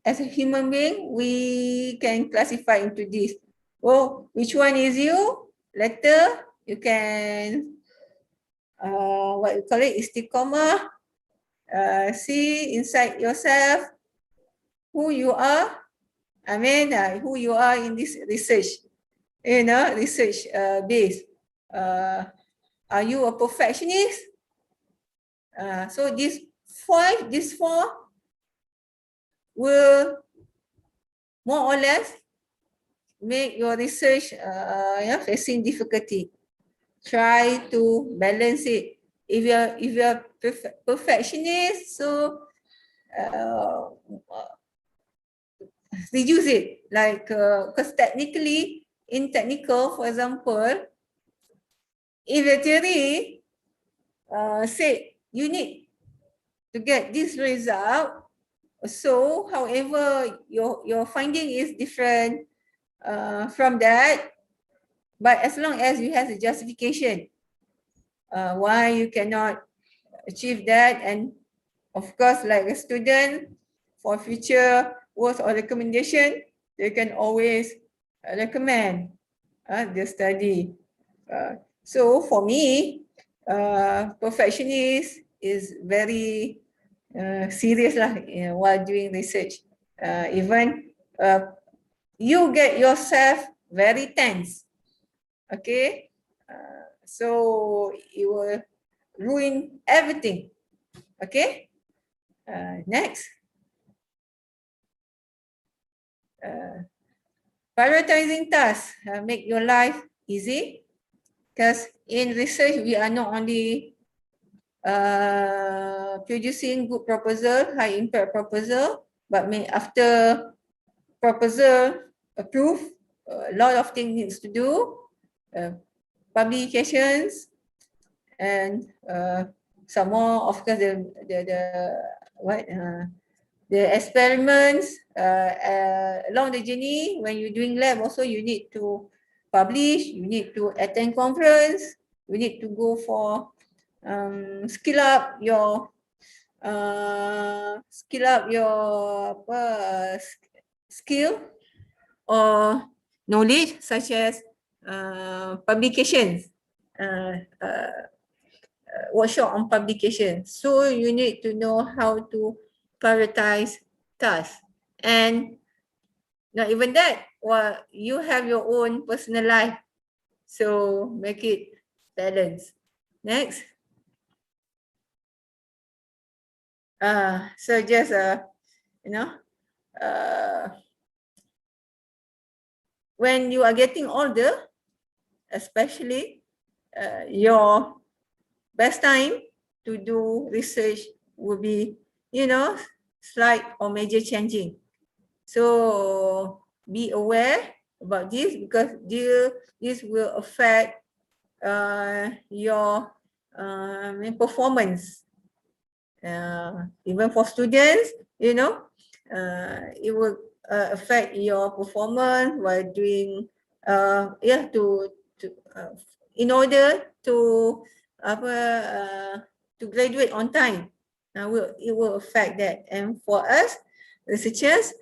as a human being, we can classify into this. Oh, which one is you? Later, you can, what you call it, istiqamah. See inside yourself who you are. I mean, who you are in this research, you know, research base. Are you a perfectionist? So these four will more or less make your research facing difficulty. Try to balance it. If you're perfectionist, so reduce it. Like because technically, in technical, for example, if the theory said you need to get this result, so however your finding is different from that, but as long as you have a justification why you cannot achieve that, and of course, like a student for future works or recommendation, they can always recommend the study. So for me, perfectionist is very serious lah while doing research. Even you get yourself very tense. Okay, so it will ruin everything. Okay, next. Prioritizing tasks make your life easy, because in research we are not only producing good proposal, high impact proposal, but after proposal approved, a lot of things needs to do, publications, and some more, of course, the experiments along the journey. When you're doing lab also, you need to publish, you need to attend conference, you need to go for skill up your skill or knowledge, such as publications, workshop on publication. So you need to know how to prioritize tasks. And not even that, well, you have your own personal life, so make it balanced. Next. So just when you are getting older, especially, your best time to do research will be, slight or major changing. So be aware about this, because this will affect your performance. Even for students, it will affect your performance while doing, to in order to to graduate on time. It will affect that. And for us, researchers,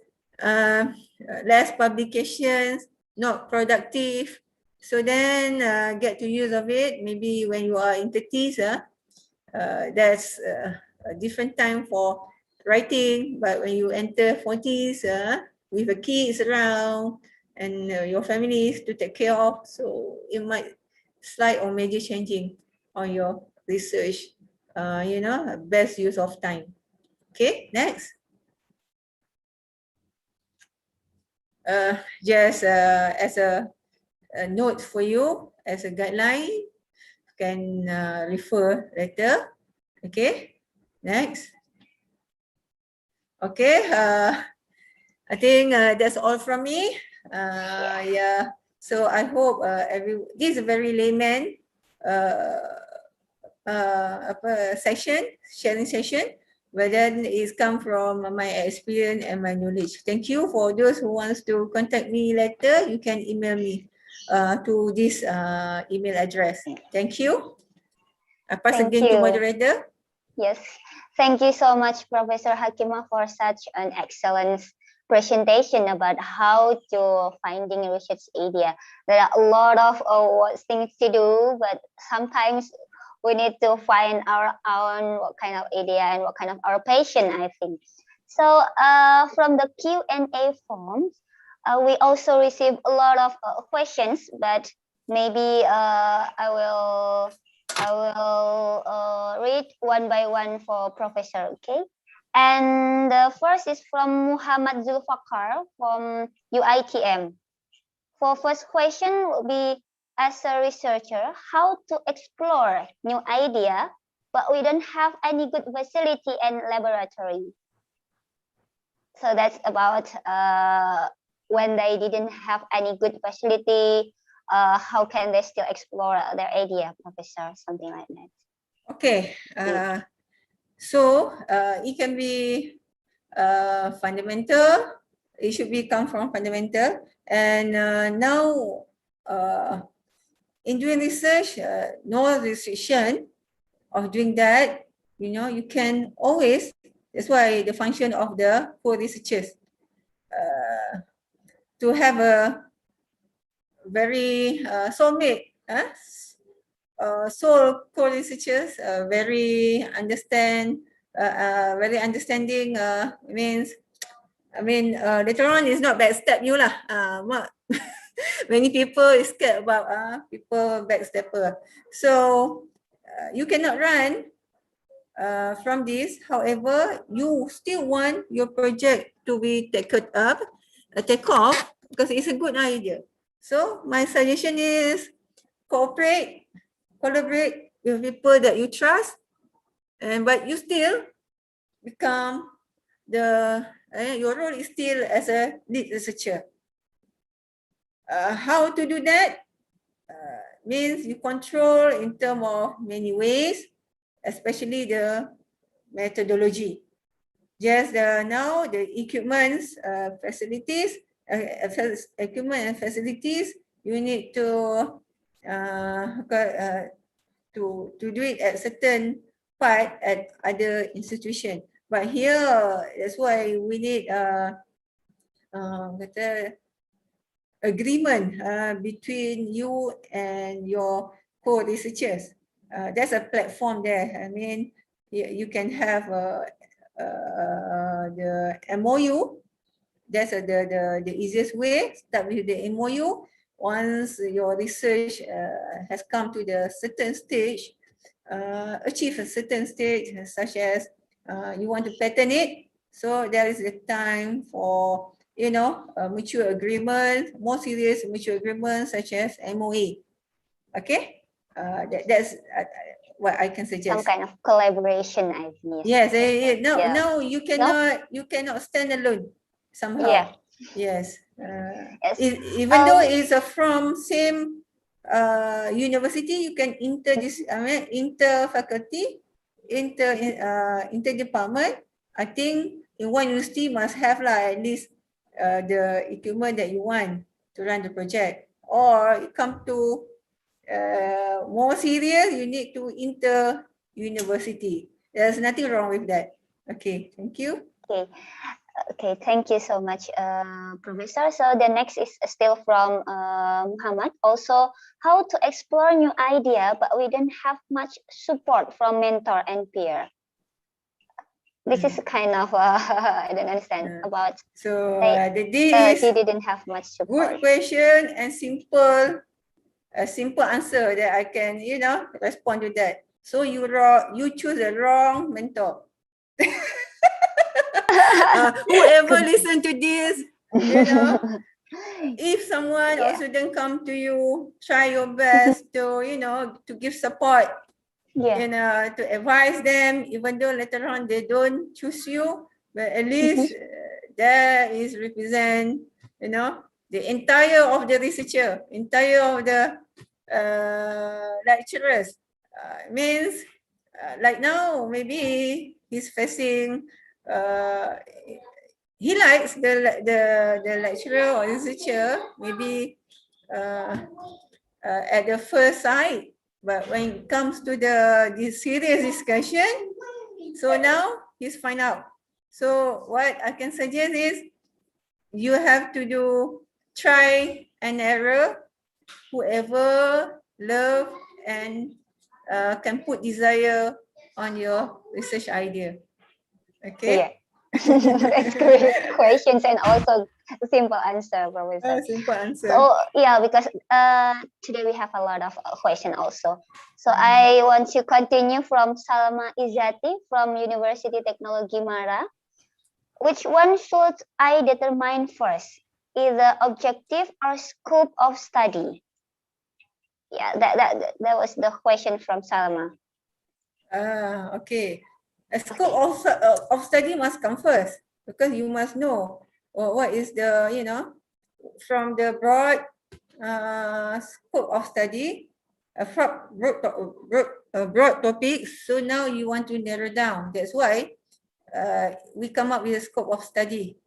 less publications, not productive. So then get to use of it. Maybe when you are in 30s, that's a different time for writing. But when you enter 40s, with the kids around and your families to take care of, so it might slight or major changing on your research, best use of time. Okay, next. Just as a note for you, as a guideline, you can refer later. Okay, next. Okay, I think that's all from me. Yeah, so I hope this is a very layman sharing session, but then it's come from my experience and my knowledge. Thank you. For those who wants to contact me later, you can email me to this email address. Thank you. I pass again to moderator. Yes, thank you so much, Professor Hakima, for such an excellent presentation about how to finding a research idea. There are a lot of things to do, but sometimes we need to find our own what kind of idea and what kind of our passion, I think. So from the Q&A forms, we also receive a lot of questions, but maybe I will read one by one for Professor, okay? And the first is from Muhammad Zulfakar from UITM. For first question will be, as a researcher, how to explore new idea, but we don't have any good facility and laboratory. So that's about when they didn't have any good facility, how can they still explore their idea, Professor? Something like that. Okay. So it can be fundamental. It should be come from fundamental. And now in doing research, no restriction of doing that. You can always. That's why the function of the co-researchers to have a very soulmate, soul co-researchers, very understanding. Later on it's not backstab you lah. Many people is scared about people backstabber. So you cannot run from this. However, you still want your project to be take off because it's a good idea. So my suggestion is collaborate with people that you trust, but you still become your role is still as a lead researcher. How to do that? Means you control in terms of many ways, especially the methodology. Just now the equipments, equipment and facilities, you need to do it at certain part at other institution. But here, that's why we need agreement between you and your co-researchers. There's a platform there. I mean, you can have the MOU. That's the easiest way. Start with the MOU. Once your research has come to the certain stage, achieve a certain stage, such as you want to patent it. So there is a time for mutual agreement, more serious mutual agreement, such as MOA. Okay, that's what I can suggest. Some kind of collaboration, I think. Yes. No, you cannot stand alone somehow. Yeah. Yes. Yes. Even though it's from same university, you can inter-faculty, inter-department. I think in one university must have at least the equipment that you want to run the project, or you come to more serious, you need to enter university. There's nothing wrong with that. Okay, thank you. Okay. Okay, thank you so much, Professor. So the next is still from Muhammad. Also, how to explore new idea, but we don't have much support from mentor and peer. This is kind of I don't understand about. So He didn't have much support. Good question and simple, a simple answer that I can, respond to that. So you choose the wrong mentor. Whoever listen to this, if someone also then come to you, try your best to, to give support, to advise them, even though later on they don't choose you, but at least that is represent, the entire of the researcher, entire of the lecturers. Means like now, maybe he's facing, he likes the lecturer or researcher, maybe at the first sight, but when it comes to this serious discussion, so now he's find out. So what I can suggest is you have to do try and error. Whoever love and can put desire on your research idea. Okay. Yeah. That's great questions and also simple answer, Professor. Simple answer. So yeah, because today we have a lot of question also. So I want to continue from Salma Izzati from University Technology Mara. Which one should I determine first? Either objective or scope of study? Yeah, that was the question from Salma. Okay. A scope of study must come first, because you must know what is the, from the broad scope of study, from broad topics. So now you want to narrow down. That's why we come up with a scope of study.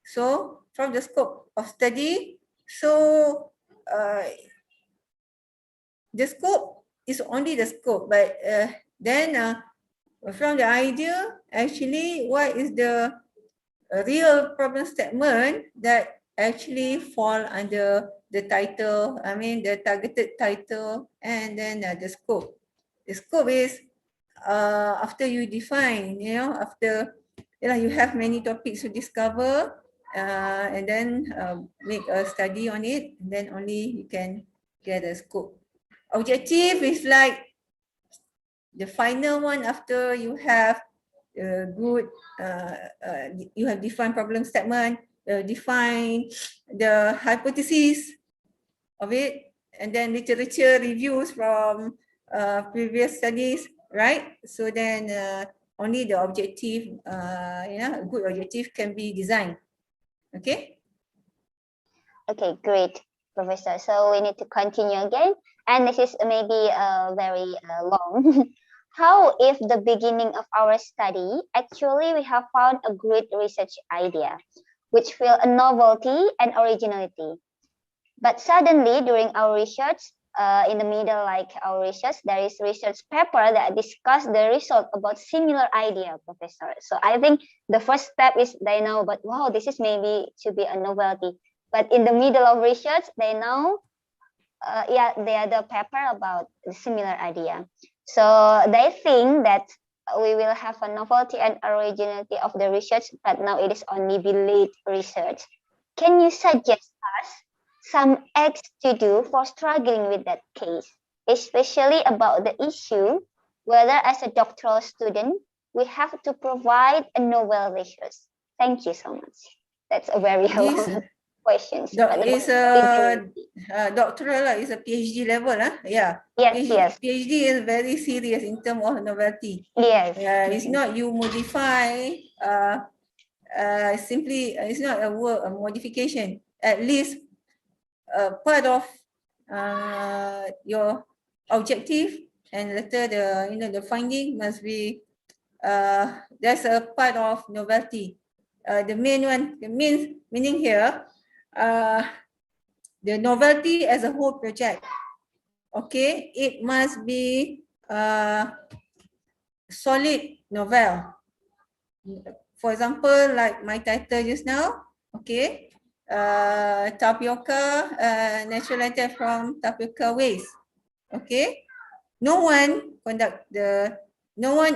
So from the scope of study, so the scope is only the scope, but then from the idea, actually, what is the real problem statement that actually fall under the title, the targeted title, and then the scope. The scope is after you define, after you have many topics to discover, and then make a study on it, and then only you can get a scope. Objective is like the final one after you have good, you have defined problem statement, define the hypothesis of it, and then literature reviews from previous studies, right? So then only the objective, a good objective can be designed. Okay? Okay, great, Professor. So we need to continue again. And this is maybe very long. How if the beginning of our study, actually we have found a great research idea, which feel a novelty and originality. But suddenly during our research, in the middle like our research, there is research paper that discuss the result about similar idea, Professor. So I think the first step is they know, but wow, this is maybe to be a novelty. But in the middle of research, they know, they are the paper about the similar idea. So they think that we will have a novelty and originality of the research, but now it is only delayed research. Can you suggest us some acts to do for struggling with that case, especially about the issue whether as a doctoral student we have to provide a novel research? Thank you so much. That's a very long question. It's a doctoral, is a PhD level, yeah. Yes. PhD is very serious in terms of novelty. Yes. It's not you modify, simply, it's not a modification. At least part of your objective, and later the finding must be, that's a part of novelty. The main one, meaning here, the novelty as a whole project. okay, it must be solid novel. For example, like my title just now, okay, tapioca, natural lighter from tapioca waste, okay. No one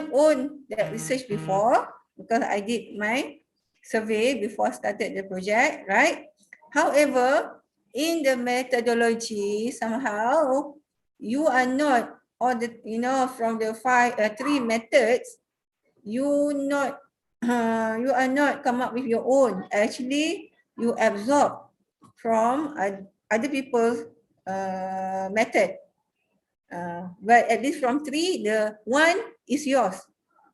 owned that research before because I did my survey before I started the project, right? However, in the methodology, somehow you are not, or the, you know, from the three methods, you are not come up with your own. Actually, you absorb from other people's method. But at least from three, the one is yours.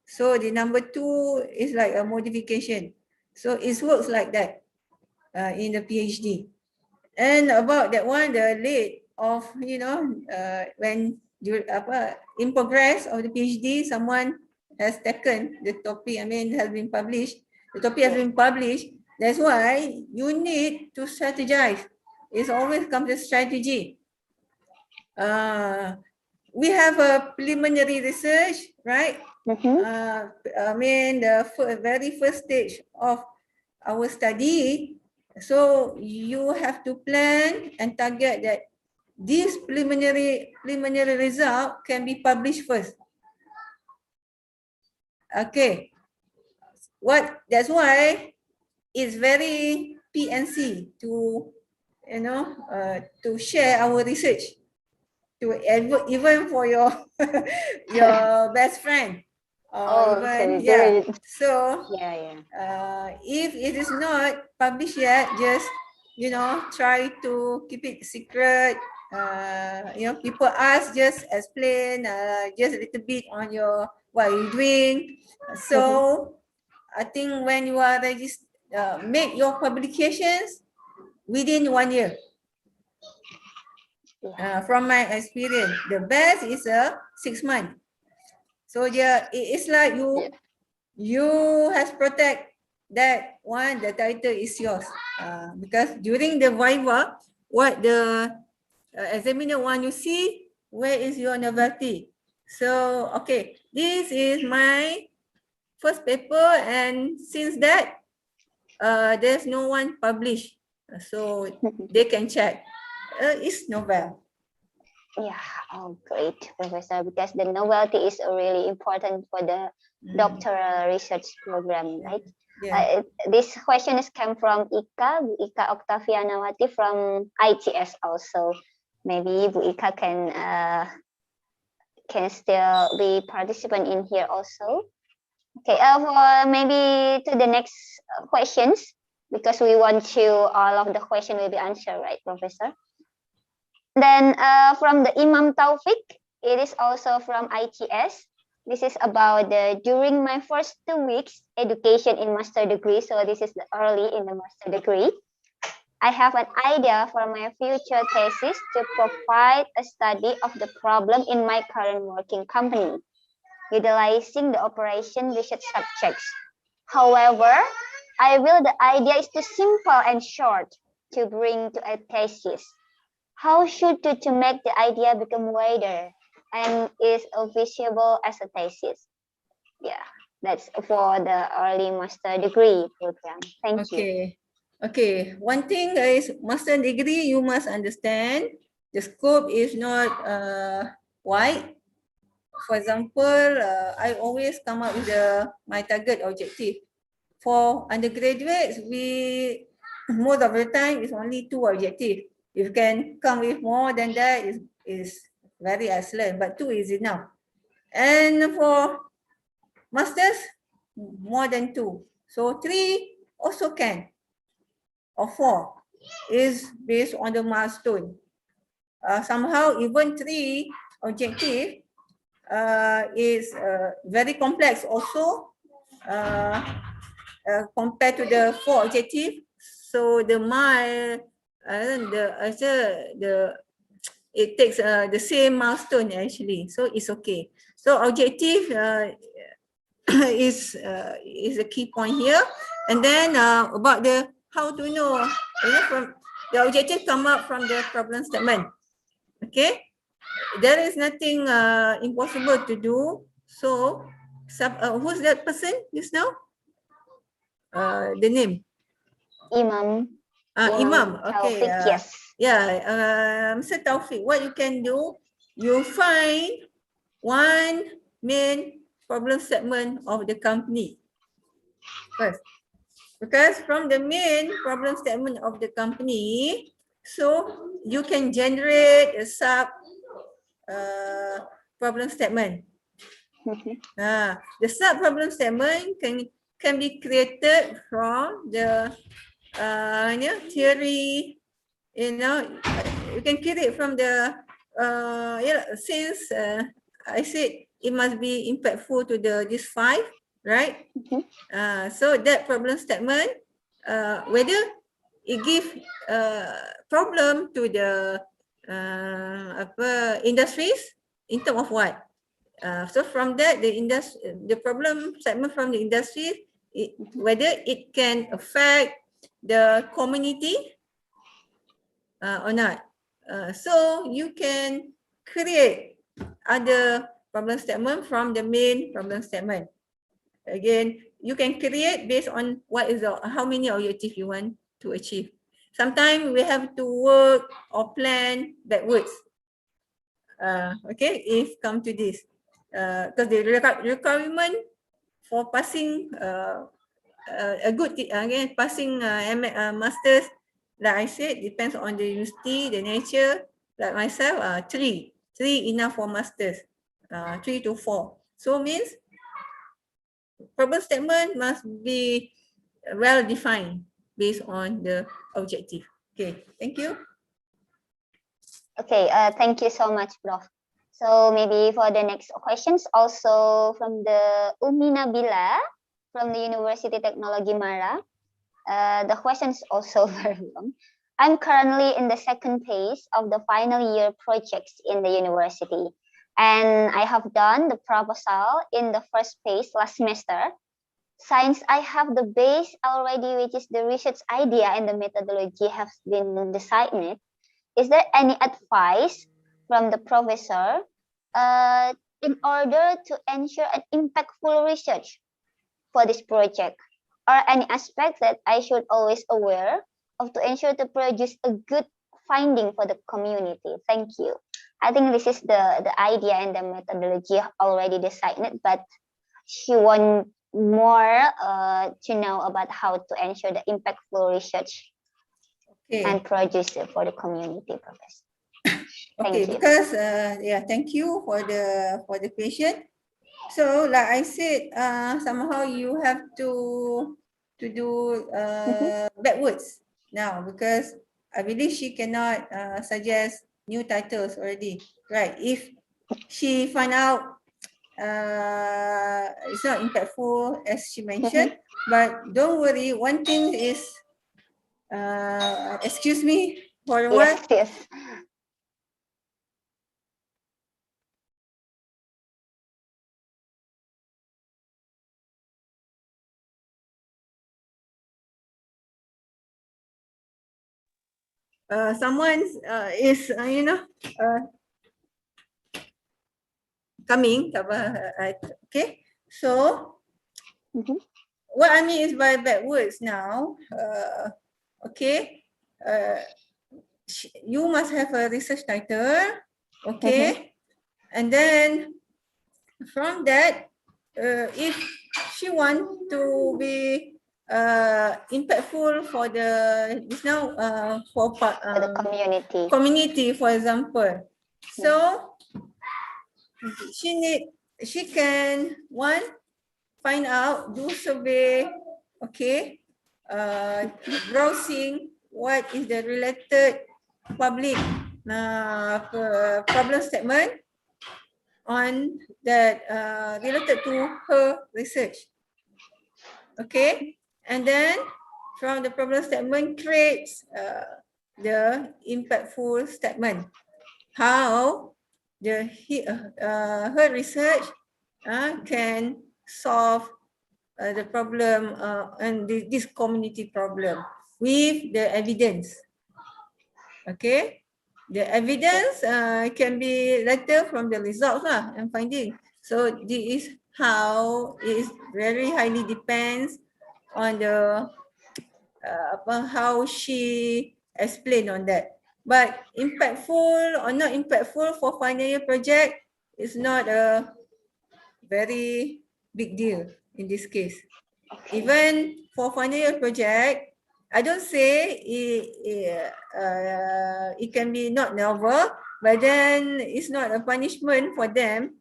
So the number two is like a modification. So it works like that in the PhD. And about that one, the late of, you know, when you in progress of the PhD, someone has taken the topic, I mean, has been published. The topic has been published. That's why you need to strategize. It's always comes to strategy. We have a preliminary research, right? I mean, the very first stage of our study. So you have to plan and target that this preliminary result can be published first. Okay. That's why it's very PNC to, you know, to share our research to even for your your best friend. Okay, Yeah. great. So Yeah. if it is not published yet, just, you know, try to keep it secret. You know, people ask, just explain just a little bit on your what you're doing. So I think when you are make your publications within 1 year. From my experience, the best is 6 months. So yeah, it's like you has protect that one. The title is yours because during the viva, what the examiner want you see, where is your novelty. So okay, this is my first paper, and since that there's no one published, so they can check. It's novel. Yeah, oh, great, Professor, because the novelty is really important for the doctoral research program, right? Yeah. This question is come from Ika Octavianawati from ITS also. Maybe Bu Ika can still be participant in here also. Okay, for maybe to the next questions, because we want to all of the question will be answered, right, Professor? Then from the Imam Taufik, it is also from ITS. This is about during my first 2 weeks education in master degree. So this is the early in the master degree. I have an idea for my future thesis to provide a study of the problem in my current working company, utilizing the operation research subjects. However, the idea is too simple and short to bring to a thesis. How should to make the idea become wider and is visible as a thesis? Yeah, that's for the early master degree program. Thank you. Okay, one thing is master degree, you must understand the scope is not wide. For example, I always come up with my target objective. For undergraduates, most of the time it's only 2 objectives. If you can come with more than that, is very excellent, but 2 is enough. And for masters, more than 2. So 3 also can. Or 4 is based on the milestone. Somehow even 3 objective is very complex also compared to the 4 objective. So the it takes the same milestone actually. So it's okay. So objective is a key point here. And then about the how to know, from the objective come up from the problem statement. Okay. there is nothing impossible to do. So, who's that person just now? The name? Imam. Imam. Okay. Taufik, yes. Yeah, Mr. Taufik, what you can do, you find one main problem statement of the company first. Because from the main problem statement of the company, so you can generate a sub problem statement. The sub problem statement can be created from the theory. You can create from the since I said it must be impactful to this 5, right? So that problem statement, whether it give problem to the industries in terms of what? So from that, the problem statement from the industry, whether it can affect the community or not. So you can create other problem statement from the main problem statement. Again, you can create based on what is how many objectives you want to achieve. Sometimes we have to work or plan backwards. Okay, if come to this, because the requirement for passing a good again passing masters, like I said, depends on the university, the nature. Like myself, 3 enough for masters, 3 to 4. So means problem statement must be well defined based on the objective. Okay, thank you. Okay, thank you so much, Prof. So maybe for the next questions, also from the Umi Nabila from the University Technology Mara. The question is also very long. I'm currently in the second phase of the final year projects in the university, and I have done the proposal in the first phase last semester. Since I have the base already, which is the research idea and the methodology have been decided, is there any advice from the professor in order to ensure an impactful research for this project, or any aspect that I should always aware of to ensure to produce a good finding for the community? Thank you. I think this is the idea and the methodology already decided, but she want more to know about how to ensure the impactful research and produce it for the community, Professor. Okay, because thank you for the question. So like I said, somehow you have to do backwards now, because I believe she cannot suggest new titles already, right? If she find out it's not impactful as she mentioned, but don't worry, one thing is excuse me for a while. Yes. Someone is coming. Okay, so what I mean is by backwards now. Okay, you must have a research title. Okay, and then from that, if she want to be impactful for the for the community, for example. So she can find out, do survey, okay, browsing what is the related public problem statement on that related to her research. Okay, and then from the problem statement creates the impactful statement. How her research can solve the problem and this community problem with the evidence. Okay, The evidence can be later from the results lah and finding. So this is how it is very highly depends on the how she explain on that. But impactful or not impactful for final year project is not a very big deal in this case. Even for final year project, I don't say it can be not novel, but then it's not a punishment for them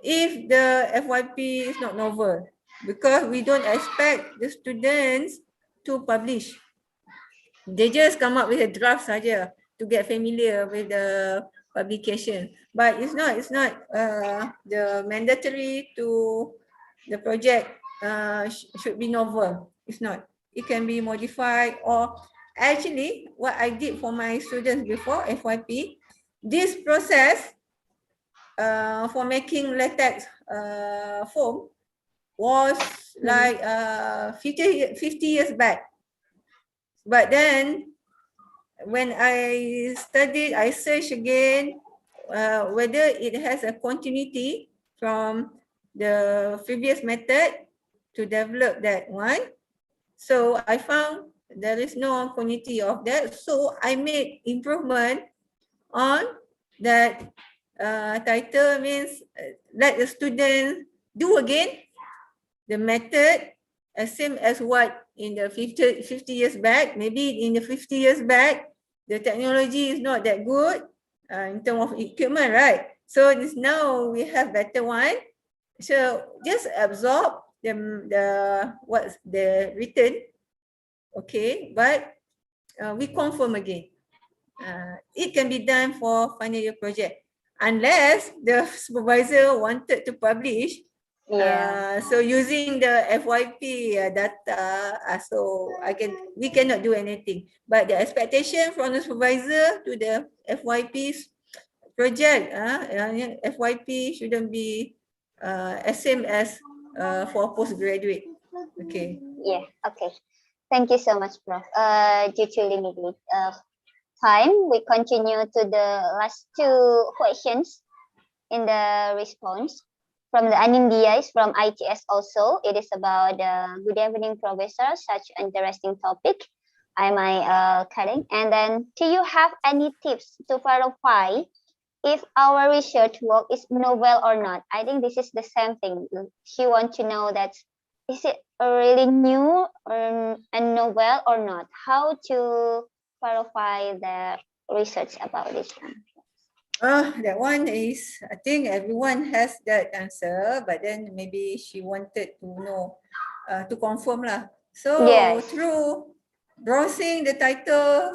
if the FYP is not novel, because we don't expect the students to publish. They just come up with a draft saja to get familiar with the publication. But it's not the mandatory to the project should be novel. It's not. It can be modified, or actually what I did for my students before FYP, this process for making latex foam was like 50 years back. But then when I studied, I searched again whether it has a continuity from the previous method to develop that one. So I found there is no continuity of that. So I made improvement on that title, means let the student do again the method same as what in the 50 years back. Maybe in the 50 years back, the technology is not that good in terms of equipment, right? So this now we have better one. So just absorb what's the written, okay? But we confirm again. It can be done for final year project, unless the supervisor wanted to publish. So using the FYP data, so we cannot do anything. But the expectation from the supervisor to the FYP project, FYP shouldn't be as same as for postgraduate. Okay. Yeah. Okay. Thank you so much, Prof. Due to limited time, we continue to the last two questions in the response. From the Anindya is from ITS also. It is about good evening, professor. Such interesting topic. Am I correct? And then, do you have any tips to verify if our research work is novel or not? I think this is the same thing. She wants to know that is it really new and novel or not? How to verify the research about this one? That one is, I think everyone has that answer, but then maybe she wanted to know, to confirm lah. So Yes. through browsing the title,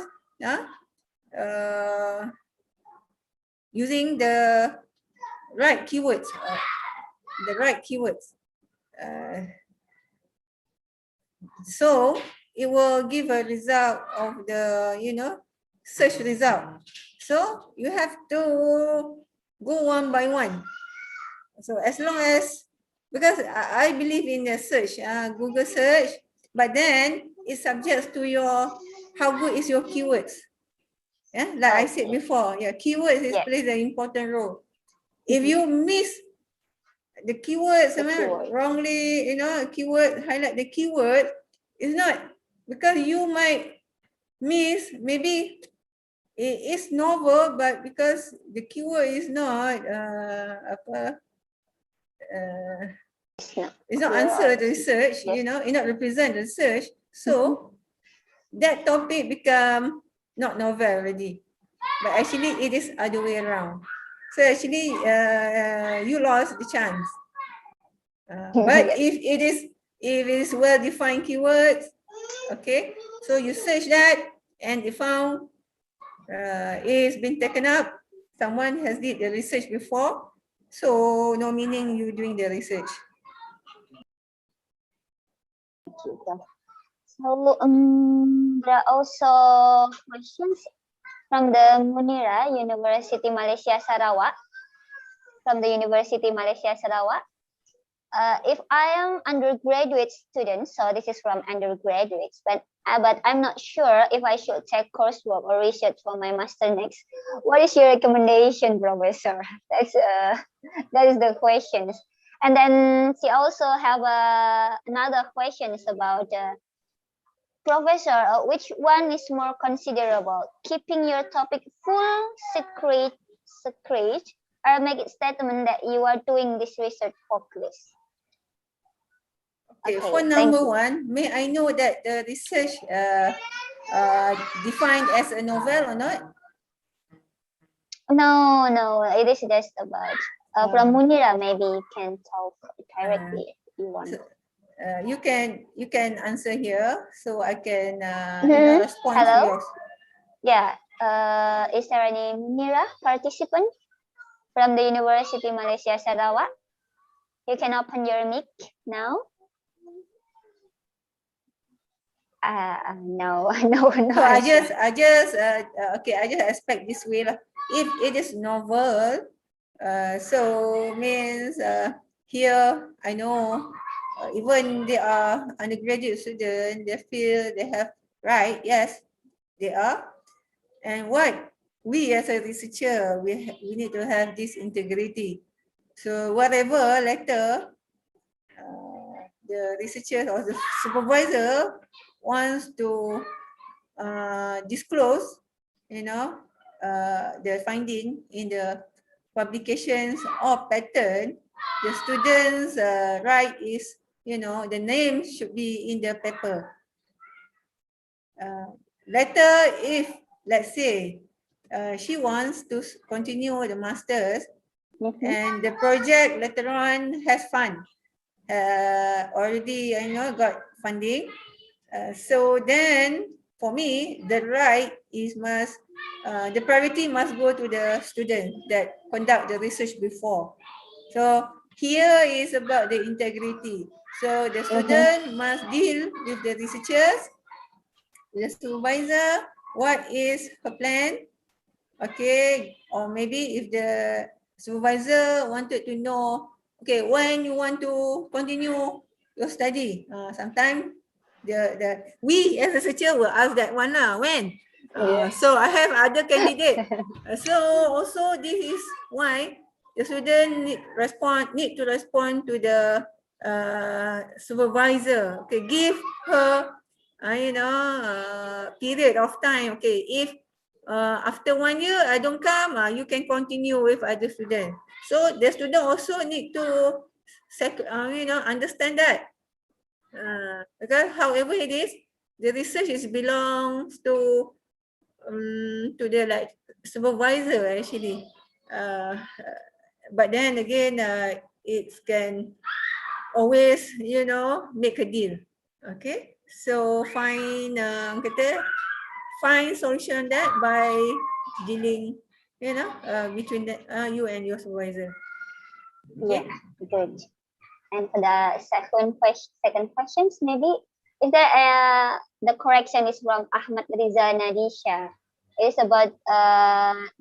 using the right keywords, so it will give a result of the, search result. So you have to go one by one. So as long as, because I believe in the search, Google search, but then it subjects to your, how good is your keywords. Yeah, like I said before, keywords plays an important role. If you miss the keywords, wrongly, keyword, highlight the keyword, it's not, because you might miss, maybe it is novel, but because the keyword is not it's not answer the research, it not represent the research, so that topic become not novel already. But actually it is other way around. So actually you lost the chance. But if it is well-defined keywords, okay, so you search that and you found it's been taken up, someone has did the research before, so no meaning you doing the research. So there are also questions from the Munira, University Malaysia Sarawak. From the University Malaysia Sarawak. If I am undergraduate student, so this is from undergraduates, but But I'm not sure if I should take coursework or research for my master next. What is your recommendation, Professor? That is the questions. And then she also have another questions about Professor, which one is more considerable? Keeping your topic full secret, or make it statement that you are doing this research focus? Okay, Okay, for thank number you. one, may I know that the research defined as a novel or not? No, it is just about from Munira. Maybe you can talk directly if you want. So, you can answer here, so I can respond to Hello. yours. Yeah. Is there any Munira participant from the University Malaysia Sarawak? You can open your mic now. No, no. So I just expect this way lah. If it is novel, so means here I know even they are undergraduate student, they feel they have right. Yes, they are. And what we as a researcher, we need to have this integrity. So whatever letter the researcher or the supervisor wants to disclose, the finding in the publications or pattern, the students' right is, the name should be in the paper. Later, if let's say she wants to continue the masters and the project later on has fund, already got funding, so then for me the right is the priority must go to the student that conduct the research before. So here is about the integrity. So the student must deal with the researchers, the supervisor, what is her plan, okay, or maybe if the supervisor wanted to know, okay, when you want to continue your study, sometimes we as a researcher will ask that one lah, when. So I have other candidate. So also this is why the student need to respond to the supervisor. Okay, give her period of time. Okay, if after 1 year I don't come, you can continue with other students. So the student also need to understand that. Because however it is, the research belongs to the like supervisor actually. But then again, it can always make a deal. Okay, so find solution that by dealing between you and your supervisor. Okay? Yeah, good. And for the second questions, maybe is there the correction is from Ahmad Riza Nadisha. It's about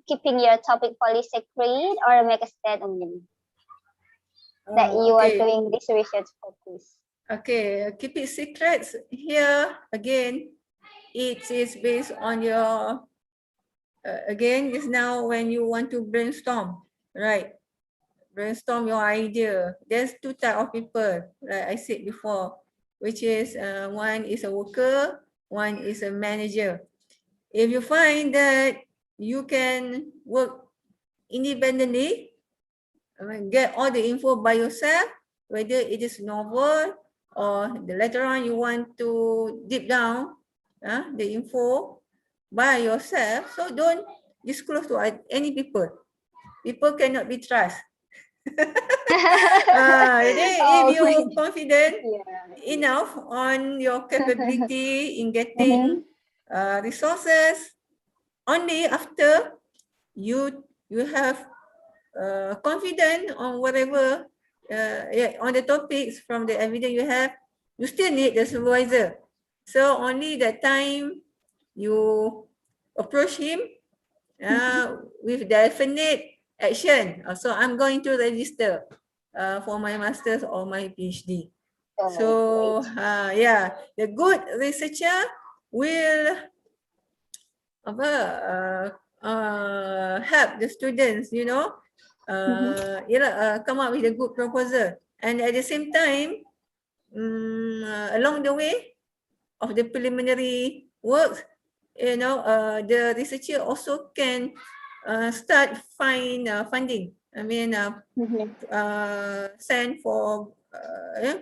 keeping your topic fully secret or make a statement that you are doing this research focus. Okay, keep it secret. Here again, it is based on your again, just now when you want to brainstorm, right? Brainstorm your idea. There's two type of people, like I said before, which is one is a worker, one is a manager. If you find that you can work independently, get all the info by yourself, whether it is novel or later on you want to deep down the info by yourself, so don't disclose to any people. People cannot be trusted. If you're confident enough on your capability in getting resources, only after you have confident on whatever on the topics from the evidence you have, you still need the supervisor. So only that time you approach him with definite action. So I'm going to register for my master's or my PhD. So yeah, the good researcher will help the students, come up with a good proposal. And at the same time, along the way of the preliminary work, the researcher also can start find funding. I mean, send for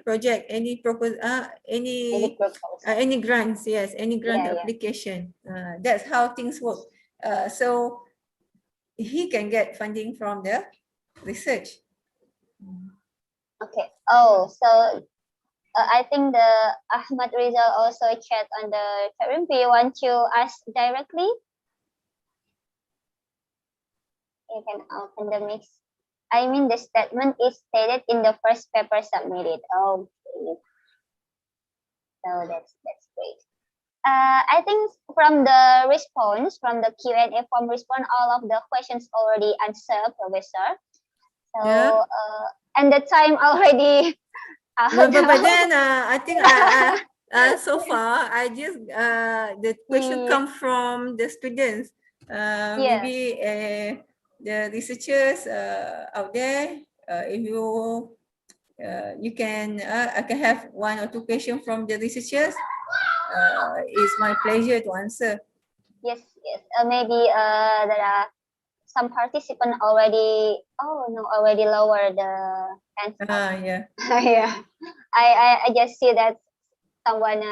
project, any proposal, any grants, yes, any grant application. That's how things work. So he can get funding from the research. Okay. Oh, so I think the Ahmad Rizal also chat on the chat room. Do you want to ask directly? You can open the mix. I mean, the statement is stated in the first paper submitted. Okay. So that's great. I think from the response, from the Q&A form response, all of the questions already answered, Professor. So, Yeah. and the time already. But then I think so far I just the question comes from the students. Maybe the researchers out there. If you can, I can have 1 or 2 questions from the researchers. It's my pleasure to answer. Yes. Maybe there are some participants already. Already lower the hands. Yeah. Yeah. I just see that someone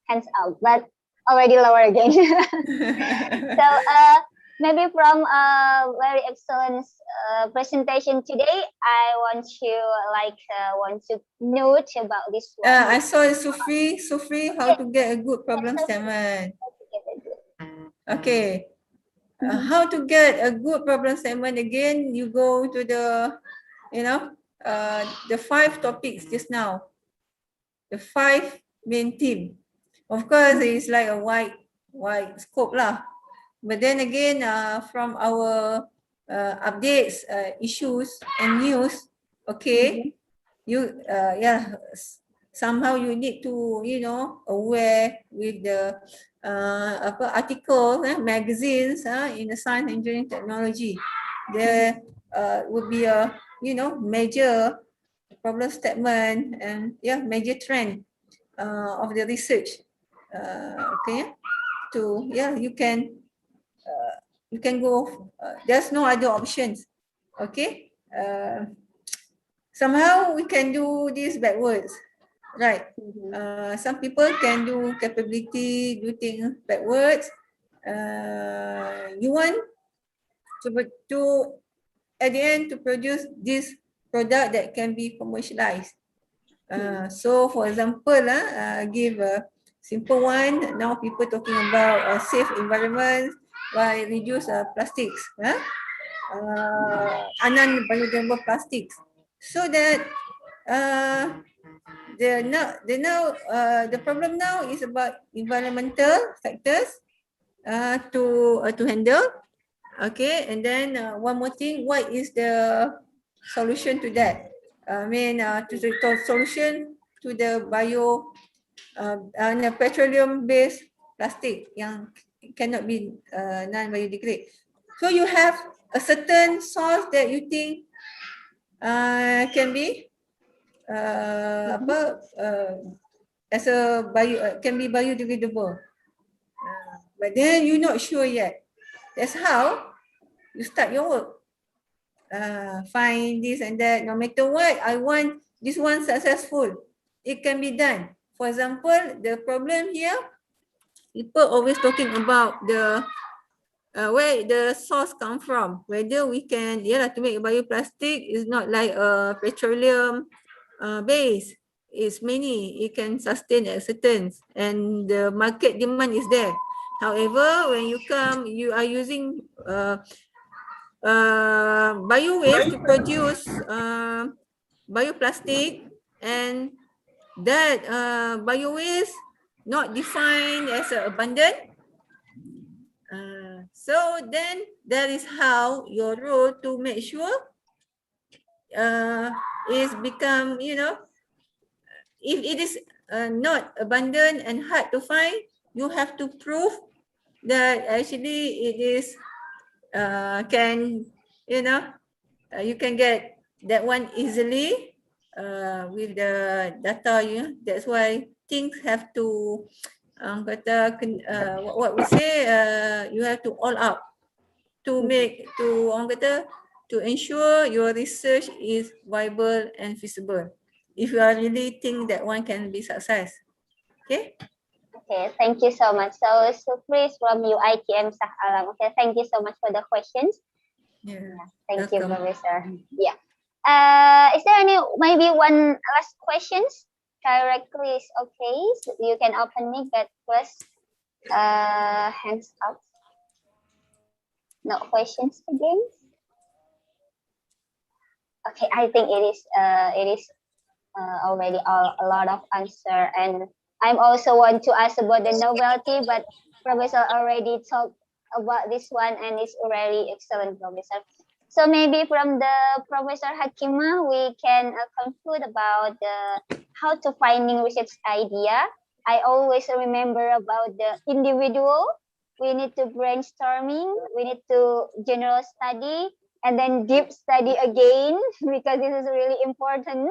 hands out, but already lower again. So maybe from a very excellent presentation today, I want to note about this one. I saw Sufri, how to get a good problem statement. Okay. How to get a good problem statement? Again, you go to the, the 5 topics just now. The 5 main theme. Of course, it's like a wide scope lah. But then again, from our updates, issues and news, okay, somehow you need to, aware with the article, magazines in the science, engineering, technology. There would be a, major problem statement and major trend of the research. Okay, you can go. There's no other options. Okay. Somehow we can do this backwards, right? Some people can do capability, do things backwards. You want to at the end to produce this product that can be commercialized. So for example, give a simple one. Now people talking about a safe environment by reduce plastics, non-biodegradable plastics, so that the problem now is about environmental factors to handle. Okay, and then one more thing, what is the solution to that? I mean, solution to the petroleum-based plastic yang cannot be non-biodegradable. So you have a certain source that you think can be can be biodegradable, but then you're not sure yet. That's how you start your work. Find this and that. No matter what, I want this one successful. It can be done. For example, the problem here, people always talking about the where the source come from. Whether we can, to make bioplastic is not like a petroleum base. It's many. It can sustain at certain, and the market demand is there. However, when you are using bio waste to produce bioplastic, and that bio waste not defined as abundant. So then that is how your role to make sure is become, if it is not abundant and hard to find, you have to prove that actually it is can, you know, you can get that one easily with the data. That's why things have to what we say, you have to all up to make to ensure your research is viable and feasible. If you are really think that one can be success. Okay. Okay, thank you so much. So Supri from UITM Shah Alam. Okay, thank you so much for the questions. Yeah. Thank you, Welcome. Professor. Yeah. Is there any maybe one last questions? Directly is okay. So you can open mic, but first, hands up. No questions again. Okay, I think it is already a lot of answer, and I'm also want to ask about the novelty, but Professor already talked about this one, and it's already excellent, Professor. So maybe from the Professor Hakima, we can conclude about the how to finding research idea. I always remember about the individual. We need to brainstorming. We need to general study and then deep study again because this is really important,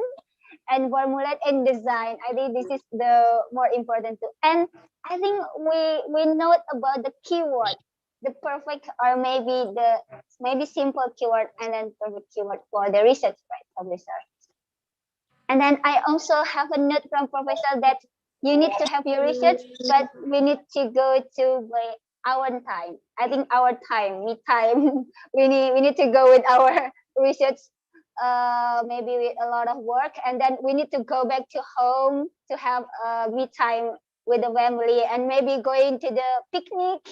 and formulate and design. I think this is the more important too. And I think we note about the keyword, the perfect or maybe simple keyword and then perfect keyword for the research, right, Professor? And then I also have a note from Professor that you need to have your research, but we need to go to our time. I think our time, me time. We need to go with our research, maybe with a lot of work, and then we need to go back to home to have me time with the family, and maybe going to the picnic,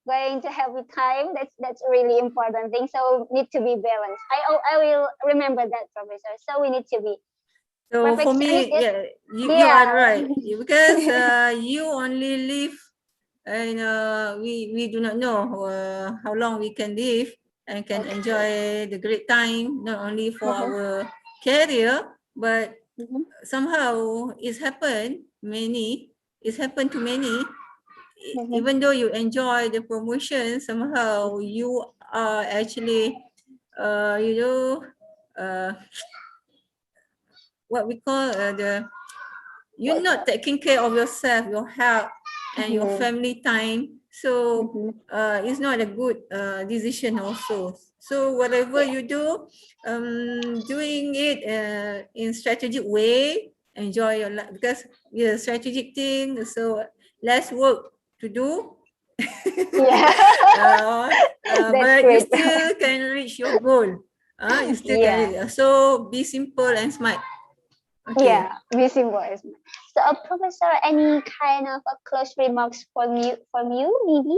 going to have me time. That's really important thing. So need to be balanced. I will remember that, Professor. So we need to be So for me, perfectionist. yeah, you are Yeah. right because you only live, and we do not know how long we can live and can enjoy the great time, not only for our career, but somehow it's happened to many. Even though you enjoy the promotion, somehow you are actually, you know, what we call you're not taking care of yourself, your health, and your family time. So it's not a good decision also. So whatever you do, doing it in strategic way, enjoy your life because it's a strategic thing. So less work to do. Yeah. That's But you great. still can reach your goal. You still can Yeah. reach. So be simple and smart. Okay. Yeah, be simple. So, Professor, any kind of close remarks from you, maybe?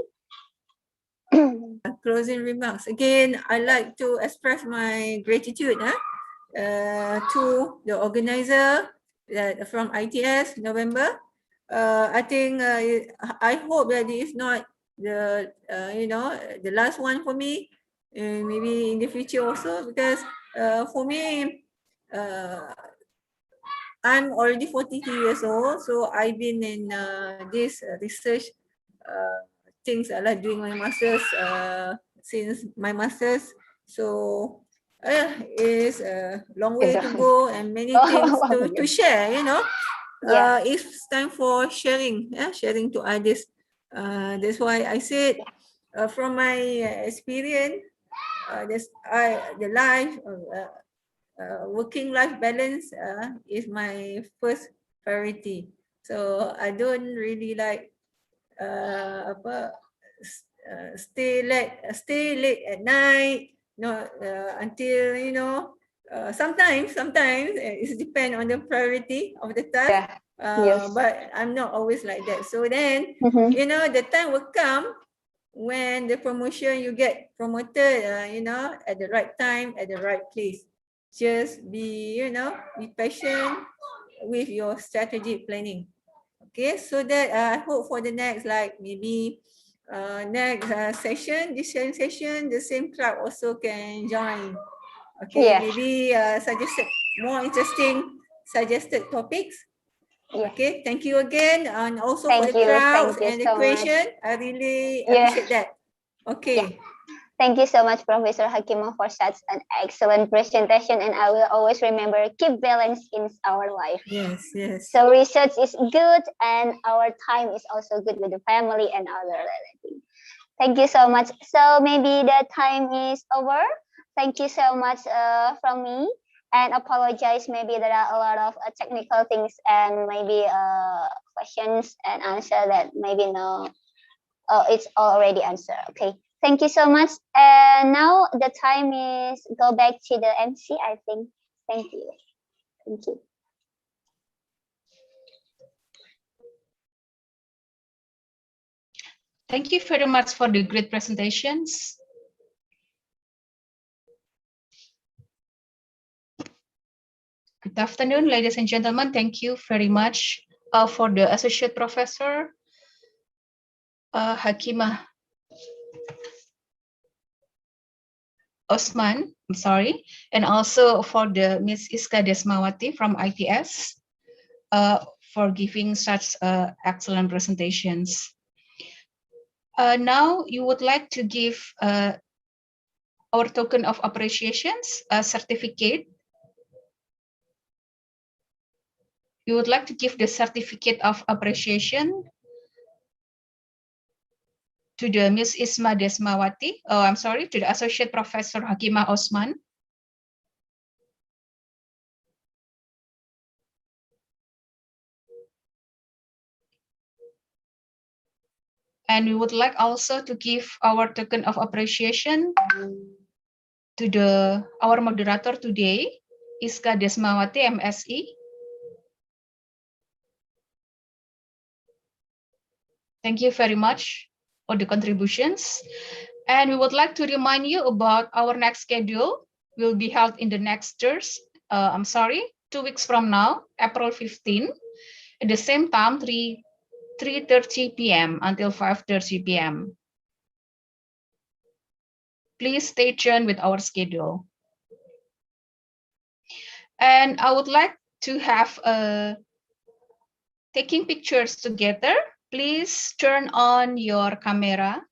Closing remarks. Again, I like to express my gratitude to the organizer that from ITS November. I think I hope that it is not the the last one for me. Maybe in the future also because for me, I'm already 42 years old, so I've been in this research things. I like doing my masters since my masters. So it's a long way to go and many things to share. Yeah. It's time for sharing. Sharing to others. That's why I said from my experience, the life. Working life balance is my first priority. So I don't really like stay late at night, not until sometimes it depends on the priority of the task. Yes. But I'm not always like that. So then the time will come when the promotion you get promoted at the right time at the right place. Just be patient with your strategic planning. Okay, so that I hope for the next maybe next session, this same session, the same club also can join. Okay, Yeah. maybe suggested more interesting suggested topics. Yeah. Okay, thank you again, and also for Thank the you. crowds Thank you and the so much. question. I really Yeah. appreciate that. Okay. Thank you so much, Professor Hakimah, for such an excellent presentation. And I will always remember, keep balance in our life. Yes, yes. So research is good, and our time is also good with the family and other relatives. Thank you so much. So maybe the time is over. Thank you so much from me, and apologize. Maybe there are a lot of technical things and maybe questions and answer that maybe no, it's already answered. Okay. Thank you so much. And now the time is go back to the MC, I think. Thank you. Thank you. Thank you very much for the great presentations. Good afternoon, ladies and gentlemen. Thank you very much for the Associate Professor Hakimah Osman, I'm sorry, and also for the Ms. Iska Desmawati from ITS for giving such excellent presentations. Now you would like to give our token of appreciations, a certificate. You would like to give the certificate of appreciation to the Ms. Isma Desmawati, I'm sorry, to the Associate Professor Hakimah Osman. And we would like also to give our token of appreciation to our moderator today, Iska Desmawati, MSE. Thank you very much for the contributions. And we would like to remind you about our next schedule will be held in the next Thursday, 2 weeks from now, April 15, at the same time, 3:30 p.m. until 5:30 p.m. Please stay tuned with our schedule. And I would like to have taking pictures together. Please turn on your camera.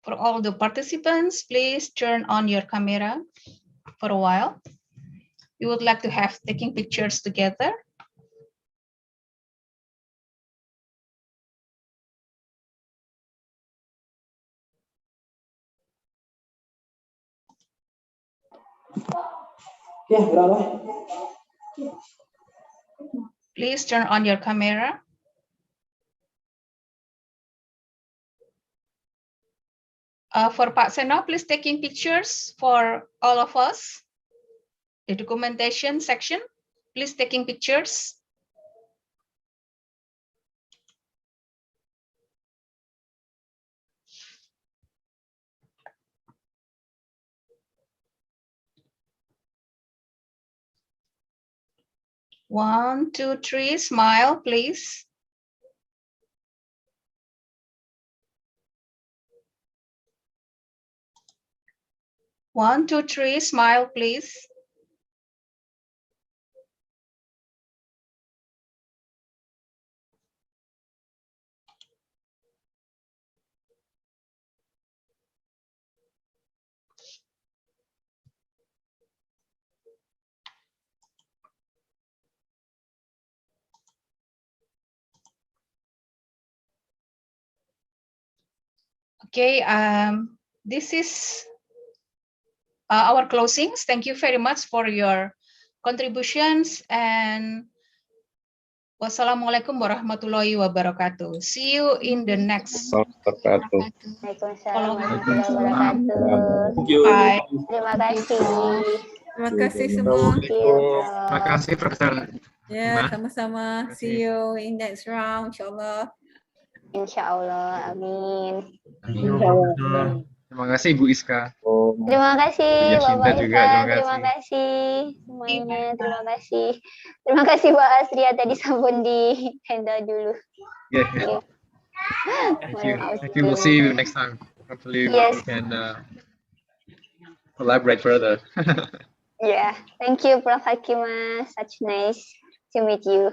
For all the participants, please turn on your camera for a while. We would like to have taking pictures together. Please turn on your camera. For Pak Seno, please taking pictures for all of us. The documentation section, please taking pictures. One, two, three, smile, please. One, two, three, smile, please. Okay, this is our closings. Thank you very much for your contributions, and wassalamualaikum warahmatullahi wabarakatuh. See you in the next Waalaikumsalam warahmatullahi wabarakatuh. Thank you. Bye. Terima kasih. Terima kasih semua. Thank you, Terima Prof. kasih Profesor. Ya, sama-sama. Terima kasih. See you in next round, insyaAllah. Insya Allah, amin. Terima kasih Ibu Iska. Terima kasih Bu Yasinta Bapak juga, Irfan, terima terima kasih. kasih semuanya, terima kasih. Terima kasih Pak Astria tadi sabun di handle dulu. Yeah. Iya. Thank you. Mohon maaf Thank you. We'll see you next time. Hopefully Yes. we can collaborate further. Yeah, thank you, Prof. Hakima. Such nice to meet you.